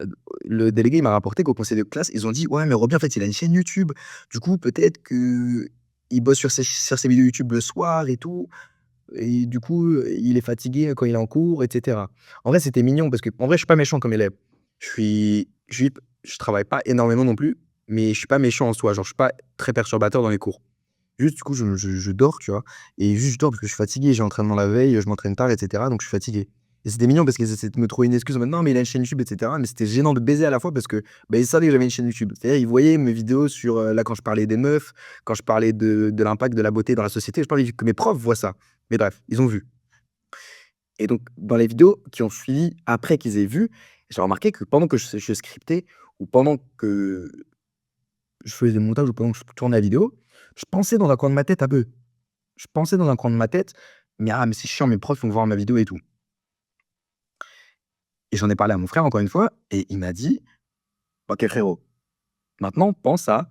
le délégué, il m'a rapporté qu'au conseil de classe, ils ont dit: «Ouais, mais Robin, en fait, il a une chaîne YouTube. Du coup, peut-être qu'il bosse sur ses vidéos YouTube le soir et tout et du coup, il est fatigué quand il est en cours et cetera». En vrai, c'était mignon parce qu'en vrai, je suis pas méchant comme élève. Je travaille pas énormément non plus, mais je suis pas méchant en soi. Genre, je suis pas très perturbateur dans les cours. Juste, du coup, je dors, tu vois? Et juste, je dors parce que je suis fatigué, j'ai entraînement la veille, je m'entraîne tard et cetera, donc je suis fatigué. Et c'était mignon parce qu'ils essaient de me trouver une excuse en mode: «Non, mais il a une chaîne YouTube» et cetera, mais c'était gênant de baiser à la fois parce que, bah, ils savaient que j'avais une chaîne YouTube. C'est-à-dire, ils voyaient mes vidéos sur, là, quand je parlais des meufs, quand je parlais de l'impact de la beauté dans la société, je parlais que mes profs voient ça. Mais bref, ils ont vu. Et donc, dans les vidéos qui ont suivi après qu'ils aient vu, j'ai remarqué que pendant que je scriptais ou pendant que je faisais le montage ou pendant que je tournais la vidéo, je pensais dans un coin de ma tête à eux. Je pensais dans un coin de ma tête: «Mais ah, mais c'est chiant, mes profs vont voir ma vidéo et tout» et j'en ai parlé à mon frère encore une fois et il m'a dit: «OK frérot, maintenant pense à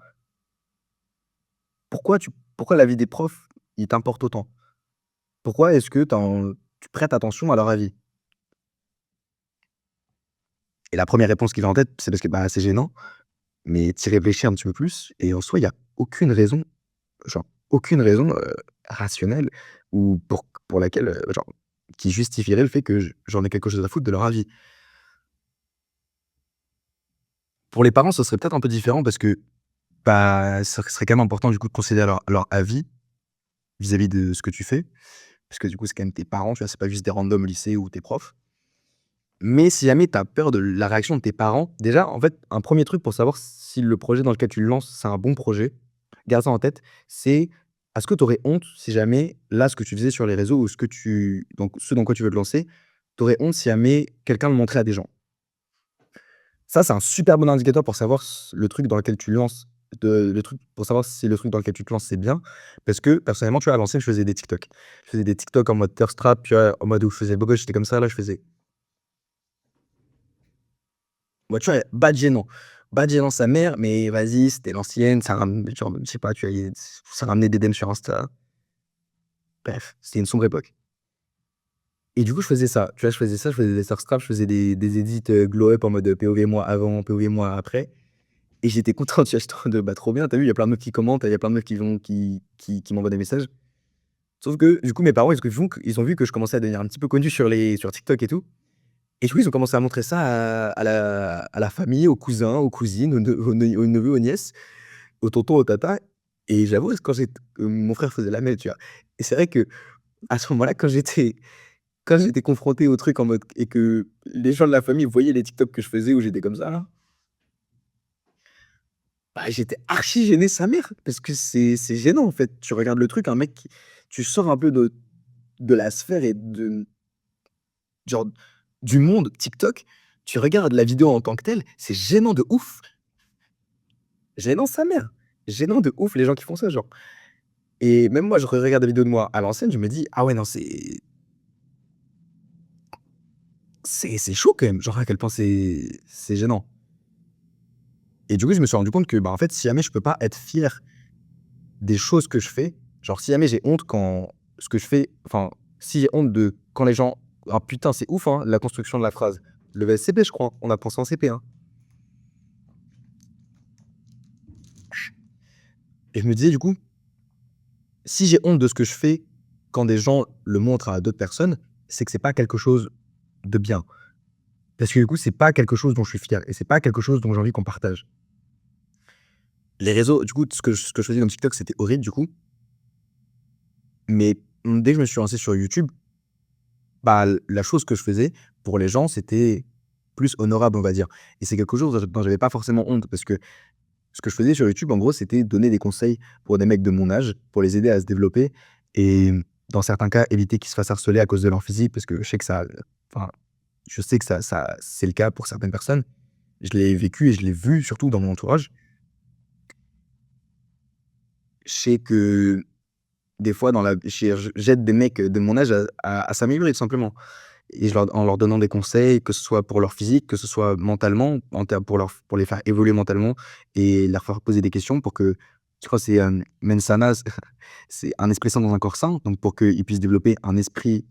pourquoi pourquoi l'avis des profs, il t'importe autant? Pourquoi est-ce que tu prêtes attention à leur avis?» Et la première réponse qui vient en tête, c'est parce que, bah, c'est gênant, mais tu y réfléchis un petit peu plus et en soi, il y a aucune raison, genre aucune raison, rationnelle ou pour laquelle, genre qui justifierait le fait que j'en ai quelque chose à foutre de leur avis. Pour les parents, ce serait peut-être un peu différent parce que, bah, ça serait quand même important du coup de considérer leur avis vis-à-vis de ce que tu fais. Parce que du coup, c'est quand même tes parents, tu vois? C'est pas juste des randoms au lycée ou tes profs. Mais si jamais tu as peur de la réaction de tes parents, déjà, en fait, un premier truc pour savoir si le projet dans lequel tu le lances, c'est un bon projet, garde ça en tête, c'est est-ce que tu aurais honte si jamais, là, ce que tu faisais sur les réseaux ou ce dans quoi tu veux te lancer, tu aurais honte si jamais quelqu'un le montrait à des gens? Ça, c'est un super bon indicateur pour savoir le truc dans lequel tu lances, le truc pour savoir si le truc dans lequel tu te lances, c'est bien. Parce que personnellement, tu vois, à l'ancienne, je faisais des TikTok. Je faisais des TikTok en mode thirst trap, tu vois, en mode où je faisais beau gosse, j'étais comme ça, là, je faisais ouais, tu vois, bad gênant sa mère, mais vas-y, c'était l'ancienne, ça genre, je sais pas, tu vois, ça ramenait des DM sur Insta. Bref, c'était une sombre époque. Et du coup, je faisais ça, tu vois, je faisais ça, je faisais des thirst trap, je faisais des edits, glow up en mode, POV moi avant, POV moi après. Et j'étais content, tu vois? J'étais en mode: «Bah, trop bien, tu vu, il y a plein de meufs qui commentent, il y a plein de meufs qui m'envoient des messages». Sauf que, du coup, mes parents, ils ont vu que je commençais à devenir un petit peu connu sur TikTok et tout. Et du coup, ils ont commencé à montrer ça à la famille, aux cousins, aux cousines, aux neveux, aux nièces, aux tontons, aux tatas. Et j'avoue, quand mon frère faisait la même, tu vois? Et c'est vrai qu'à ce moment-là, quand j'étais confronté au truc en mode et que les gens de la famille voyaient les TikTok que je faisais où j'étais comme ça là, bah, j'étais archi gêné sa mère, parce que c'est gênant, en fait. Tu regardes le truc, un mec qui tu sors un peu de la sphère et genre, du monde TikTok, tu regardes la vidéo en tant que telle, c'est gênant de ouf. Gênant sa mère. Gênant de ouf les gens qui font ça, genre. Et même moi, je regarde des vidéos de moi à l'ancienne, je me dis: «Ah ouais, non, c'est chaud quand même», genre à quel point c'est gênant. Et du coup, je me suis rendu compte que, bah, en fait, si jamais je peux pas être fier des choses que je fais, genre si jamais j'ai honte quand ce que je fais enfin, si j'ai honte de quand les gens ah putain, c'est ouf, hein, la construction de la phrase. Le VSCP, je crois, on apprend ça en CP, hein. Et je me disais du coup, si j'ai honte de ce que je fais quand des gens le montrent à d'autres personnes, c'est que c'est pas quelque chose de bien. Parce que du coup, c'est pas quelque chose dont je suis fier et c'est pas quelque chose dont j'ai envie qu'on partage. Les réseaux, du coup, ce que je faisais dans TikTok, c'était horrible du coup, mais dès que je me suis lancé sur YouTube, bah, la chose que je faisais pour les gens, c'était plus honorable, on va dire. Et c'est quelque chose dont j'avais pas forcément honte parce que ce que je faisais sur YouTube, en gros, c'était donner des conseils pour des mecs de mon âge, pour les aider à se développer et dans certains cas, éviter qu'ils se fassent harceler à cause de leur physique parce que je sais que ça enfin, je sais que ça c'est le cas pour certaines personnes. Je l'ai vécu et je l'ai vu surtout dans mon entourage. Je sais que des fois dans la j'aide des mecs de mon âge à s'améliorer tout simplement. Et en leur donnant des conseils, que ce soit pour leur physique, que ce soit mentalement, en termes pour les faire évoluer mentalement et leur faire poser des questions pour que je crois que c'est, mens sana, c'est un esprit sain dans un corps sain, donc pour qu'ils puissent développer un esprit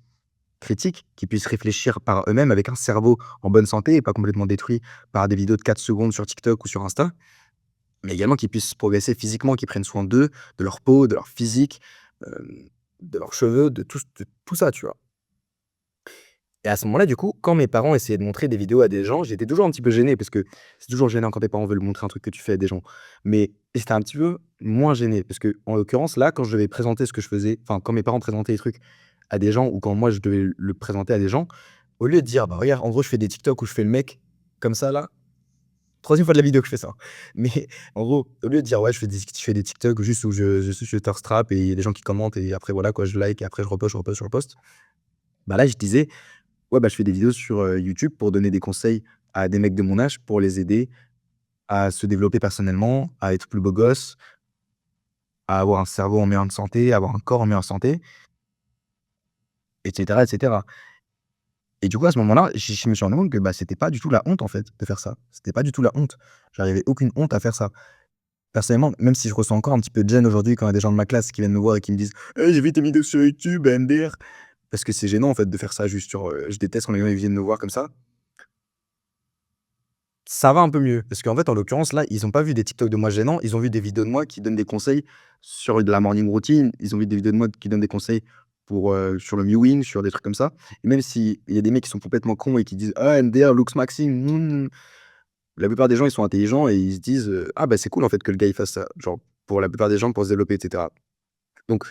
critiques, qui puissent réfléchir par eux-mêmes avec un cerveau en bonne santé et pas complètement détruit par des vidéos de 4 secondes sur TikTok ou sur Insta, mais également qui puissent progresser physiquement, qui prennent soin d'eux, de leur peau, de leur physique, de leurs cheveux, de tout ça, tu vois? Et à ce moment-là, du coup, quand mes parents essayaient de montrer des vidéos à des gens, j'étais toujours un petit peu gêné parce que c'est toujours gênant quand tes parents veulent montrer un truc que tu fais à des gens. Mais j'étais un petit peu moins gêné parce que, en l'occurrence, là, quand je devais présenter ce que je faisais, enfin, quand mes parents présentaient les trucs à des gens ou quand moi je devais le présenter à des gens, au lieu de dire, bah regarde, en gros, je fais des TikTok où je fais le mec comme ça, là, troisième fois de la vidéo que je fais ça. Mais en gros, au lieu de dire, ouais, je fais des TikTok juste où je thirst trap et il y a des gens qui commentent et après, voilà, quoi, je like et après, je reposte. Bah là, je disais, ouais, bah, je fais des vidéos sur, YouTube pour donner des conseils à des mecs de mon âge, pour les aider à se développer personnellement, à être plus beau gosse, à avoir un cerveau en meilleure santé, à avoir un corps en meilleure santé, et cetera, et cetera. Et du coup, à ce moment-là, je me suis rendu compte que, bah, c'était pas du tout la honte, en fait, de faire ça. C'était pas du tout la honte. J'avais aucune honte à faire ça. Personnellement, même si je ressens encore un petit peu de gêne aujourd'hui quand il y a des gens de ma classe qui viennent me voir et qui me disent: «Hey, j'ai vu tes vidéos sur YouTube, MDR». Parce que c'est gênant, en fait, de faire ça juste sur, je déteste quand les gens, ils viennent me voir comme ça. Ça va un peu mieux, parce qu'en fait, en l'occurrence, là, ils ont pas vu des TikTok de moi gênants, ils ont vu des vidéos de moi qui donnent des conseils sur de la morning routine, ils ont vu des vidéos de moi qui donnent des conseils pour, sur le mewing, sur des trucs comme ça. Et même s'il y a des mecs qui sont complètement cons et qui disent: «Ah MDR, looks Maxime, la plupart des gens, ils sont intelligents et ils se disent, «Ah bah, c'est cool en fait que le gars il fasse ça». Genre, pour la plupart des gens, pour se développer et cetera. Donc,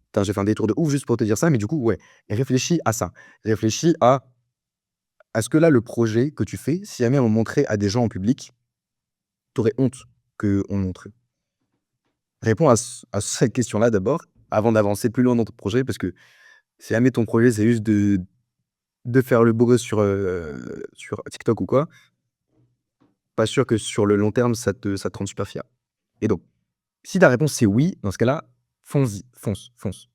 putain, j'ai fait un détour de ouf juste pour te dire ça, mais du coup, ouais, réfléchis à ça. Réfléchis à est-ce que là, le projet que tu fais, si jamais on le montrait à des gens en public, t'aurais honte qu'on montre? Réponds à cette question-là d'abord, avant d'avancer plus loin dans ton projet, parce que si jamais ton projet, c'est juste de faire le beau gosse sur TikTok ou quoi, pas sûr que sur le long terme, ça te rende super fier. Et donc, si ta réponse c'est oui, dans ce cas-là, fonce-y, fonce, fonce.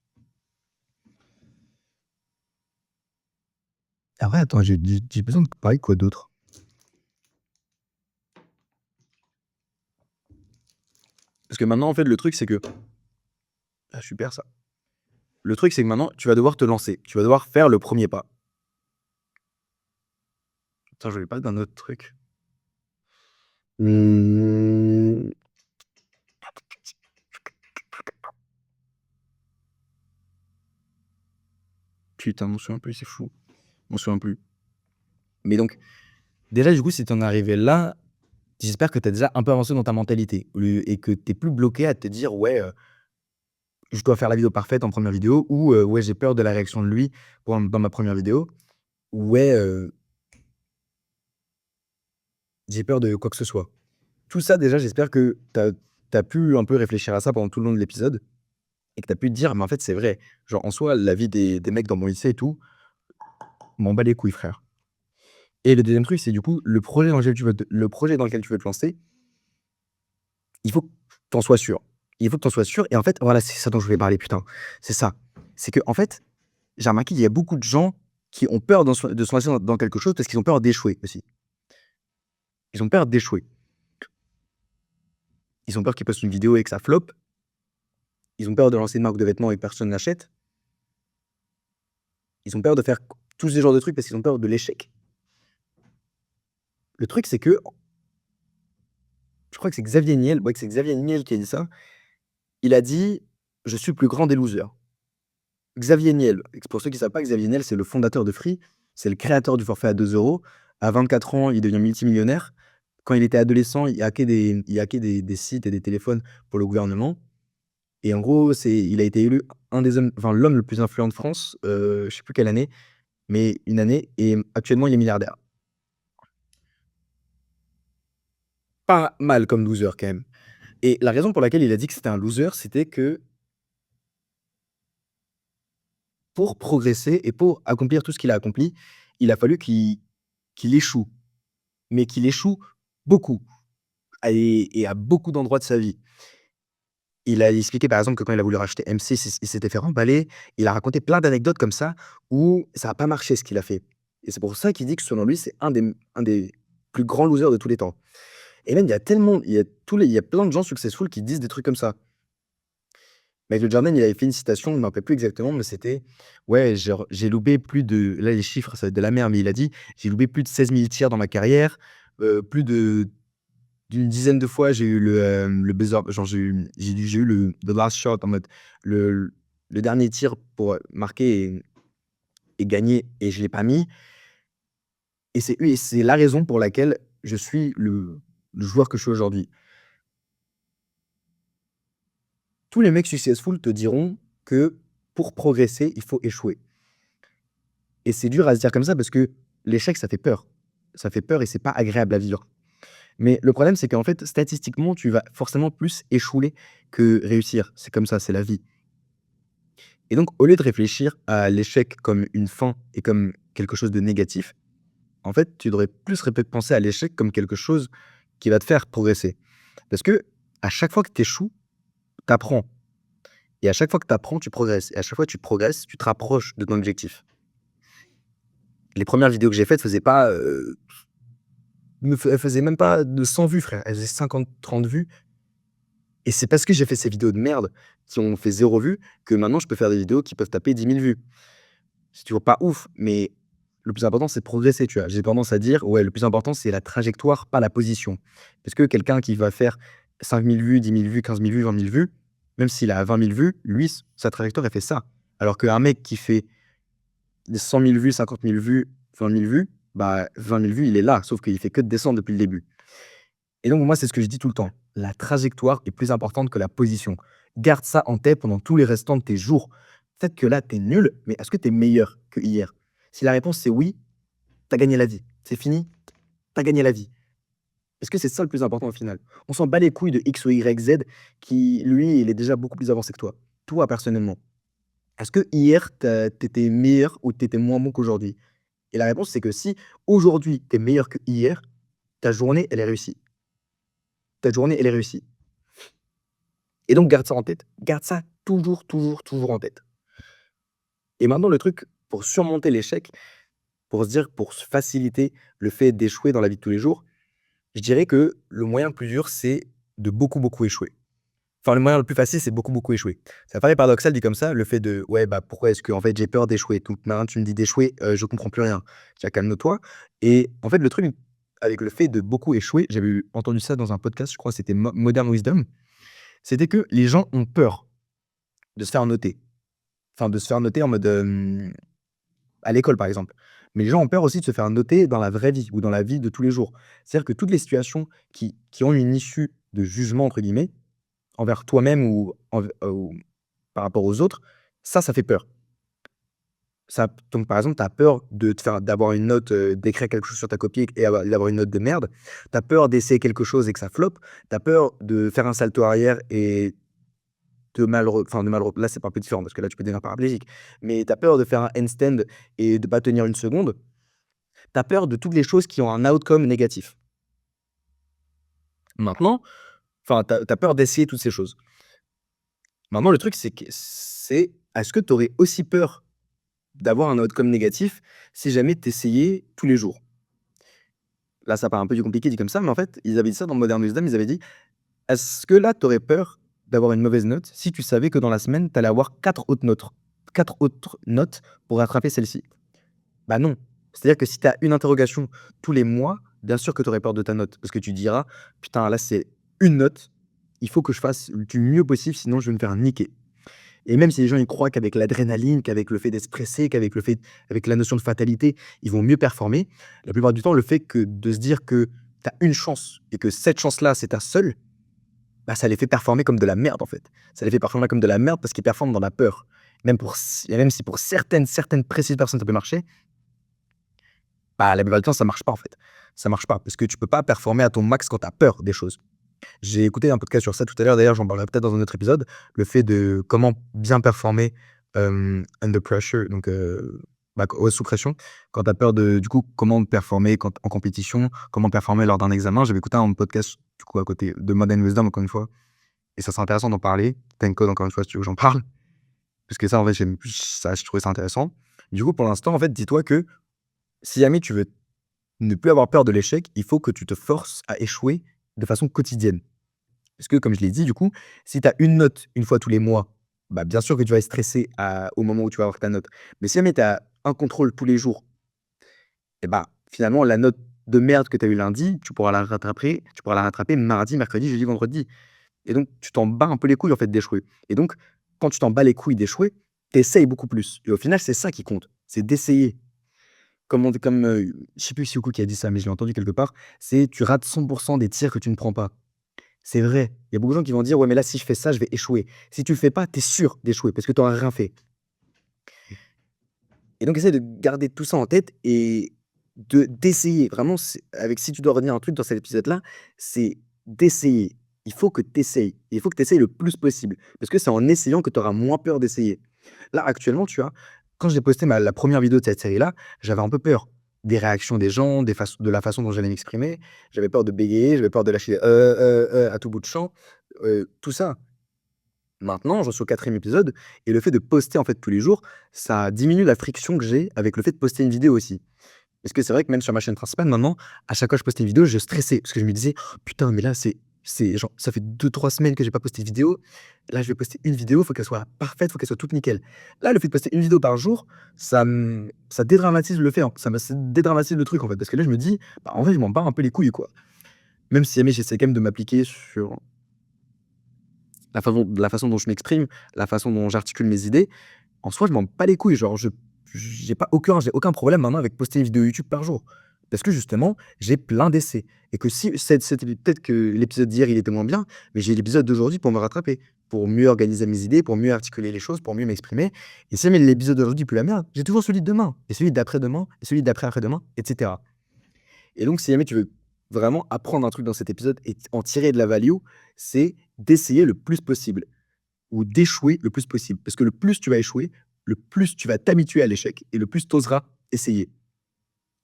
Après, attends, j'ai besoin de parler de quoi d'autre? Parce que maintenant, en fait, le truc, c'est que ah super ça. Le truc, c'est que maintenant, tu vas devoir te lancer. Tu vas devoir faire le premier pas. Attends, je voulais parler d'un autre truc. Mmh. Putain, je m'en souviens plus, c'est fou. Je m'en souviens plus. Mais donc, déjà, du coup, si tu en es arrivé là, j'espère que tu as déjà un peu avancé dans ta mentalité au lieu et que tu es plus bloqué à te dire: «Ouais, je dois faire la vidéo parfaite en première vidéo» ou «Ouais, j'ai peur de la réaction de lui pour dans ma première vidéo» ou «Ouais, j'ai peur de quoi que ce soit». Tout ça, déjà, j'espère que tu as pu un peu réfléchir à ça pendant tout le long de l'épisode et que tu as pu te dire: «Mais en fait, c'est vrai». Genre, en soi, la vie des mecs dans mon lycée et tout, m'en bat les couilles, frère. Et le deuxième truc, c'est du coup, le projet dans lequel tu veux te lancer, il faut que tu en sois sûr. Il faut que tu en sois sûr et en fait, voilà, c'est ça dont je voulais parler, putain. C'est ça. C'est qu'en fait, j'ai remarqué qu'il y a beaucoup de gens qui ont peur de se lancer dans quelque chose parce qu'ils ont peur d'échouer aussi. Ils ont peur d'échouer. Ils ont peur qu'ils postent une vidéo et que ça floppe. Ils ont peur de lancer une marque de vêtements et que personne n'achète. Ils ont peur de faire tous ces genres de trucs parce qu'ils ont peur de l'échec. Le truc, c'est que je crois que c'est Xavier Niel, ouais, que c'est Xavier Niel qui a dit ça. Il a dit: «Je suis le plus grand des losers». Xavier Niel, pour ceux qui ne savent pas, Xavier Niel, c'est le fondateur de Free, c'est le créateur du forfait à 2 €. À 24 ans, il devient multimillionnaire. Quand il était adolescent, il hackait des sites et des téléphones pour le gouvernement et en gros, il a été élu un des hommes enfin l'homme le plus influent de France, je sais plus quelle année, mais une année et actuellement, il est milliardaire. Pas mal comme loser quand même et la raison pour laquelle il a dit que c'était un loser, c'était que pour progresser et pour accomplir tout ce qu'il a accompli, il a fallu qu'il échoue, mais qu'il échoue beaucoup et à beaucoup d'endroits de sa vie. Il a expliqué par exemple que quand il a voulu racheter M6, il s'était fait remballer. Il a raconté plein d'anecdotes comme ça où ça a pas marché ce qu'il a fait et c'est pour ça qu'il dit que selon lui, c'est un des plus grands losers de tous les temps et même il y a plein de gens successful qui disent des trucs comme ça Michael Jordan, il avait fait une citation, je me rappelle plus exactement, mais c'était ouais, genre: «J'ai loupé plus de» là, les chiffres, ça va être de la merde, mais il a dit: «J'ai loupé plus de 16 000 tirs dans ma carrière, plus d'une dizaine de fois, j'ai eu le buzzer genre j'ai eu le the last shot en mode le le dernier tir pour, marquer et gagner et je l'ai pas mis et c'est la raison pour laquelle je suis le joueur que je suis aujourd'hui». Tous les mecs successful te diront que pour progresser, il faut échouer et c'est dur à se dire comme ça parce que l'échec, ça fait peur. Ça fait peur et c'est pas agréable à vivre. Mais le problème, c'est qu'en fait, statistiquement, tu vas forcément plus échouer que réussir. C'est comme ça, c'est la vie. Et donc, au lieu de réfléchir à l'échec comme une fin et comme quelque chose de négatif, en fait, tu devrais plus penser à l'échec comme quelque chose qui va te faire progresser. Parce que à chaque fois que tu échoues, tu apprends. Et à chaque fois que tu apprends, tu progresses. Et à chaque fois que tu progresses, tu te rapproches de ton objectif. Les premières vidéos que j'ai faites faisaient pas, elles faisaient même pas de 100 vues, frère. Elles faisaient 50-30 vues. Et c'est parce que j'ai fait ces vidéos de merde qui ont fait 0 vue que maintenant je peux faire des vidéos qui peuvent taper 10 000 vues. C'est toujours pas ouf, mais le plus important, c'est de progresser, tu vois? J'ai tendance à dire: «Ouais, le plus important, c'est la trajectoire, pas la position». Parce que quelqu'un qui va faire 5 000 vues, 10 000 vues, 15 000 vues, 20 000 vues, même s'il a 20 000 vues, lui, sa trajectoire, elle fait ça. Alors qu'un mec qui fait des 100 000 vues, 50 000 vues, 20 000 vues, bah, 20 000 vues, il est là, sauf qu'il fait que de descendre depuis le début. Et donc moi, c'est ce que je dis tout le temps. La trajectoire est plus importante que la position. Garde ça en tête pendant tous les restants de tes jours. Peut-être que là, tu es nul, mais est-ce que tu es meilleur que hier? Si la réponse c'est oui, tu as gagné la vie. C'est fini, tu as gagné la vie. Est-ce que c'est ça le plus important au final? On s'en bat les couilles de X ou Y, Z qui, lui, il est déjà beaucoup plus avancé que toi. Toi, personnellement. Est-ce que hier, tu étais meilleur ou tu étais moins bon qu'aujourd'hui? Et la réponse, c'est que si aujourd'hui, tu es meilleur que hier, ta journée, elle est réussie. Ta journée, elle est réussie. Et donc garde ça en tête. Garde ça toujours, toujours, toujours en tête. Et maintenant le truc pour surmonter l'échec, pour se dire pour se faciliter le fait d'échouer dans la vie de tous les jours, je dirais que le moyen le plus dur, c'est de beaucoup, beaucoup échouer. Enfin, le moyen le plus facile, c'est beaucoup, beaucoup échouer. Ça paraît paradoxal dit comme ça, le fait de: «Ouais, bah, pourquoi est-ce que en fait, j'ai peur d'échouer?» Donc maintenant tu me dis d'échouer, je comprends plus rien. Tiens, calme-toi et en fait, le truc avec le fait de beaucoup échouer, j'avais entendu ça dans un podcast, je crois que c'était Modern Wisdom, c'était que les gens ont peur de se faire noter. Enfin, de se faire noter en mode, à l'école, par exemple. Mais les gens ont peur aussi de se faire noter dans la vraie vie ou dans la vie de tous les jours. C'est-à-dire que toutes les situations qui ont une issue de «jugement» entre guillemets, envers toi-même ou par rapport aux autres, ça fait peur. Ça donc par exemple, tu as peur de te faire d'avoir une note, d'écrire quelque chose sur ta copie et d'avoir une note de merde. Tu as peur d'essayer quelque chose et que ça floppe. Tu as peur de faire un salto arrière et de mal re là, c'est un peu différent parce que là, tu peux devenir paraplégique. Mais tu as peur de faire un handstand et de pas tenir une seconde. Tu as peur de toutes les choses qui ont un outcome négatif. Maintenant, enfin, tu as peur d'essayer toutes ces choses. Maintenant, le truc, c'est est-ce que tu aurais aussi peur d'avoir un outcome négatif si jamais tu essayais tous les jours? Là, ça paraît un peu plus compliqué dit comme ça, mais en fait, ils avaient dit ça dans Modern Wisdom, ils avaient dit: «Est-ce que là, tu aurais peur d'avoir une mauvaise note si tu savais que dans la semaine, tu allais avoir 4 autres notes pour rattraper celle-ci?» Bah non. C'est-à-dire que si tu as une interrogation tous les mois, bien sûr que tu aurais peur de ta note. Parce que tu diras: «Putain, là, c'est une note, il faut que je fasse du mieux possible, sinon je vais me faire niquer». Et même si les gens ils croient qu'avec l'adrénaline, qu'avec le fait d'être stressé, avec la notion de fatalité, ils vont mieux performer, la plupart du temps, le fait que de se dire que tu as une chance et que cette chance-là, c'est ta seule, bah, ça les fait performer comme de la merde, en fait. Ça les fait performer comme de la merde parce qu'ils performent dans la peur. Même si pour certaines précises personnes, ça peut marcher, bah, la plupart du temps, ça marche pas, en fait. Ça marche pas parce que tu peux pas performer à ton max quand tu as peur des choses. J'ai écouté un podcast sur ça tout à l'heure, d'ailleurs, j'en parlerai peut-être dans un autre épisode, le fait de comment bien performer, under pressure, donc bah, sous pression. Quand tu as peur de du coup, comment performer quand en compétition, comment performer lors d'un examen. J'avais écouté un podcast, du coup, à côté de Modern Wisdom, encore une fois et ça serait intéressant d'en parler. Tu as une code, encore une fois, si tu veux que j'en parle, parce que ça, en fait, je trouvais ça intéressant. Du coup, pour l'instant, en fait, dis-toi que si jamais tu veux ne plus avoir peur de l'échec, il faut que tu te forces à échouer de façon quotidienne. Parce que comme je l'ai dit, du coup, si tu as une note une fois tous les mois bah, bien sûr que tu vas être stressé au moment où tu vas avoir ta note. Mais si jamais tu as un contrôle tous les jours et bah, finalement la note de merde que tu as eu lundi, tu pourras la rattraper mardi, mercredi, jeudi, vendredi. Et donc tu t'en bats un peu les couilles en fait d'échouer. Et donc quand tu t'en bats les couilles d'échouer, tu essayes beaucoup plus. Et au final, c'est ça qui compte, c'est d'essayer. Je sais plus si c'est Hugo qui a dit ça, mais je l'ai entendu quelque part, c'est: «Tu rates 100 des tirs que tu ne prends pas». C'est vrai. Il y a beaucoup de gens qui vont dire: «Ouais, mais là, si je fais ça, je vais échouer». Si tu le fais pas, tu es sûr d'échouer parce que tu auras rien fait. Et donc essaie de garder tout ça en tête et d'essayer. Vraiment, si tu dois retenir un truc dans cet épisode-là, c'est d'essayer. Il faut que tu essayes. Il faut que tu essayes le plus possible parce que c'est en essayant que tu auras moins peur d'essayer. Là, actuellement, tu vois, quand j'ai posté la première vidéo de cette série-là, j'avais un peu peur des réactions des gens, de la façon dont j'allais m'exprimer. J'avais peur de bégayer, j'avais peur de lâcher des à tout bout de champ, tout ça. Maintenant, j'en suis au 4e épisode et le fait de poster, en fait, tous les jours, ça diminue la friction que j'ai avec le fait de poster une vidéo aussi. Parce que c'est vrai que même sur ma chaîne principale, maintenant, à chaque fois que je postais une vidéo, je stressais parce que je me disais: «Oh «Putain, mais là, c'est genre, ça fait 2 3 semaines que j'ai pas posté de vidéo. Là, je vais poster une vidéo, faut qu'elle soit parfaite, faut qu'elle soit toute nickel». Là, le fait de poster une vidéo par jour, ça dédramatise le fait, hein. Ça dédramatise le truc, en fait, parce que là, je me dis: «Bah, en vrai, je m'en bats un peu les couilles, quoi». Même si jamais j'essaie quand même de m'appliquer sur la façon dont je m'exprime, la façon dont j'articule mes idées. En soi, je m'en bats les couilles, genre j'ai aucun problème maintenant avec poster une vidéo YouTube par jour. Parce que justement, j'ai plein d'essais et que si peut-être que l'épisode d'hier, il était moins bien, mais j'ai l'épisode d'aujourd'hui pour me rattraper, pour mieux organiser mes idées, pour mieux articuler les choses, pour mieux m'exprimer. Et si jamais l'épisode d'aujourd'hui pue la merde, j'ai toujours celui de demain et celui d'après-demain et celui d'après-après-demain, et cetera. Et donc si jamais tu veux vraiment apprendre un truc dans cet épisode et en tirer de la value, c'est d'essayer le plus possible ou d'échouer le plus possible. Parce que le plus tu vas échouer, le plus tu vas t'habituer à l'échec et le plus tu oseras essayer.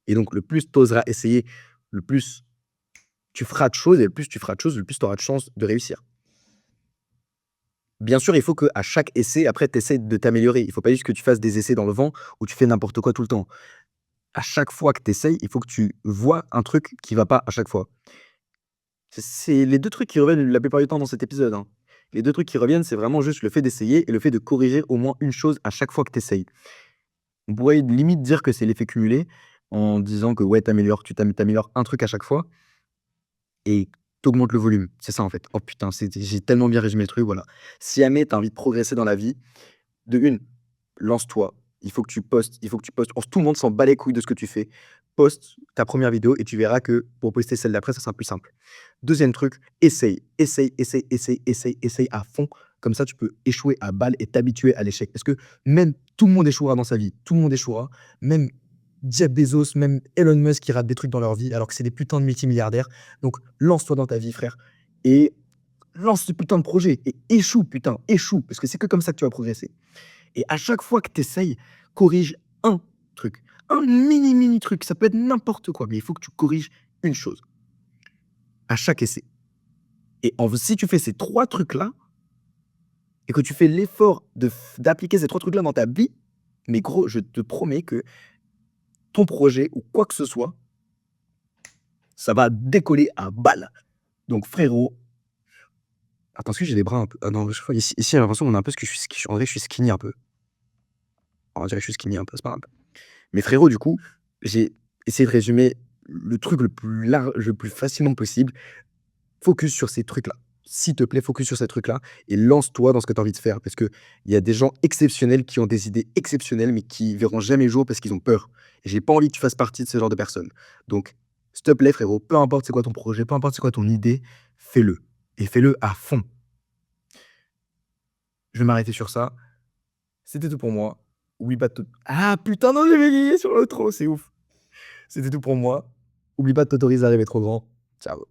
Et donc le plus tu oseras essayer, le plus tu feras de choses et le plus tu feras de choses, le plus tu auras de chances de réussir. Bien sûr, il faut qu'à chaque essai, après, tu essaies de t'améliorer. Il ne faut pas juste que tu fasses des essais dans le vent où tu fais n'importe quoi tout le temps. À chaque fois que tu essayes, il faut que tu vois un truc qui va pas à chaque fois. C'est les 2 trucs qui reviennent la plupart du temps dans cet épisode, hein. Les 2 trucs qui reviennent, c'est vraiment juste le fait d'essayer et le fait de corriger au moins une chose à chaque fois que tu essayes. On pourrait limite dire que c'est l'effet cumulé, en disant que ouais, tu améliores un truc à chaque fois et tu augmentes le volume. C'est ça en fait. Oh putain, j'ai tellement bien résumé le truc, voilà. Si jamais tu as envie de progresser dans la vie, de une, lance-toi. Il faut que tu postes. Tout le monde s'en bat les couilles de ce que tu fais. Poste ta première vidéo et tu verras que pour poster celle d'après, ça sera plus simple. Deuxième truc, essaye, essaye, essaye, essaye, essaye, essaye à fond. Comme ça, tu peux échouer à balle et t'habituer à l'échec. Parce que même tout le monde échouera dans sa vie. Tout le monde échouera. Même Jeff Bezos, même Elon Musk qui rate des trucs dans leur vie alors que c'est des putains de multimilliardaires. Donc lance-toi dans ta vie, frère. Et lance ce putain de projet. Et échoue, putain, échoue. Parce que c'est que comme ça que tu vas progresser. Et à chaque fois que tu essayes, corrige un truc. Un mini, mini truc. Ça peut être n'importe quoi, mais il faut que tu corriges une chose à chaque essai. Et si tu fais ces 3 trucs-là et que tu fais l'effort d'appliquer ces 3 trucs-là dans ta vie, mais gros, je te promets que ton projet ou quoi que ce soit, ça va décoller à balle. Donc frérot, attends, est-ce que j'ai les bras un peu, ah non, je crois ici j'ai l'impression qu'on a un peu ce que en vrai, je suis skinny un peu. On dirait que je suis skinny un peu, c'est pas grave. Mais frérot, du coup, j'ai essayé de résumer le truc le plus facilement possible. Focus sur ces trucs-là. S'il te plaît, focus sur ces trucs-là et lance-toi dans ce que tu as envie de faire. Parce qu'il y a des gens exceptionnels qui ont des idées exceptionnelles, mais qui verront jamais le jour parce qu'ils ont peur. Et j'ai pas envie que tu fasses partie de ce genre de personnes. Donc, s'il te plaît, frérot, peu importe c'est quoi ton projet, peu importe c'est quoi ton idée, fais-le. Et fais-le à fond. Je vais m'arrêter sur ça. C'était tout pour moi. Oublie pas de Ah putain, non, j'ai bégayé sur l'outro, c'est ouf. C'était tout pour moi. Oublie pas de t'autoriser à rêver trop grand. Ciao.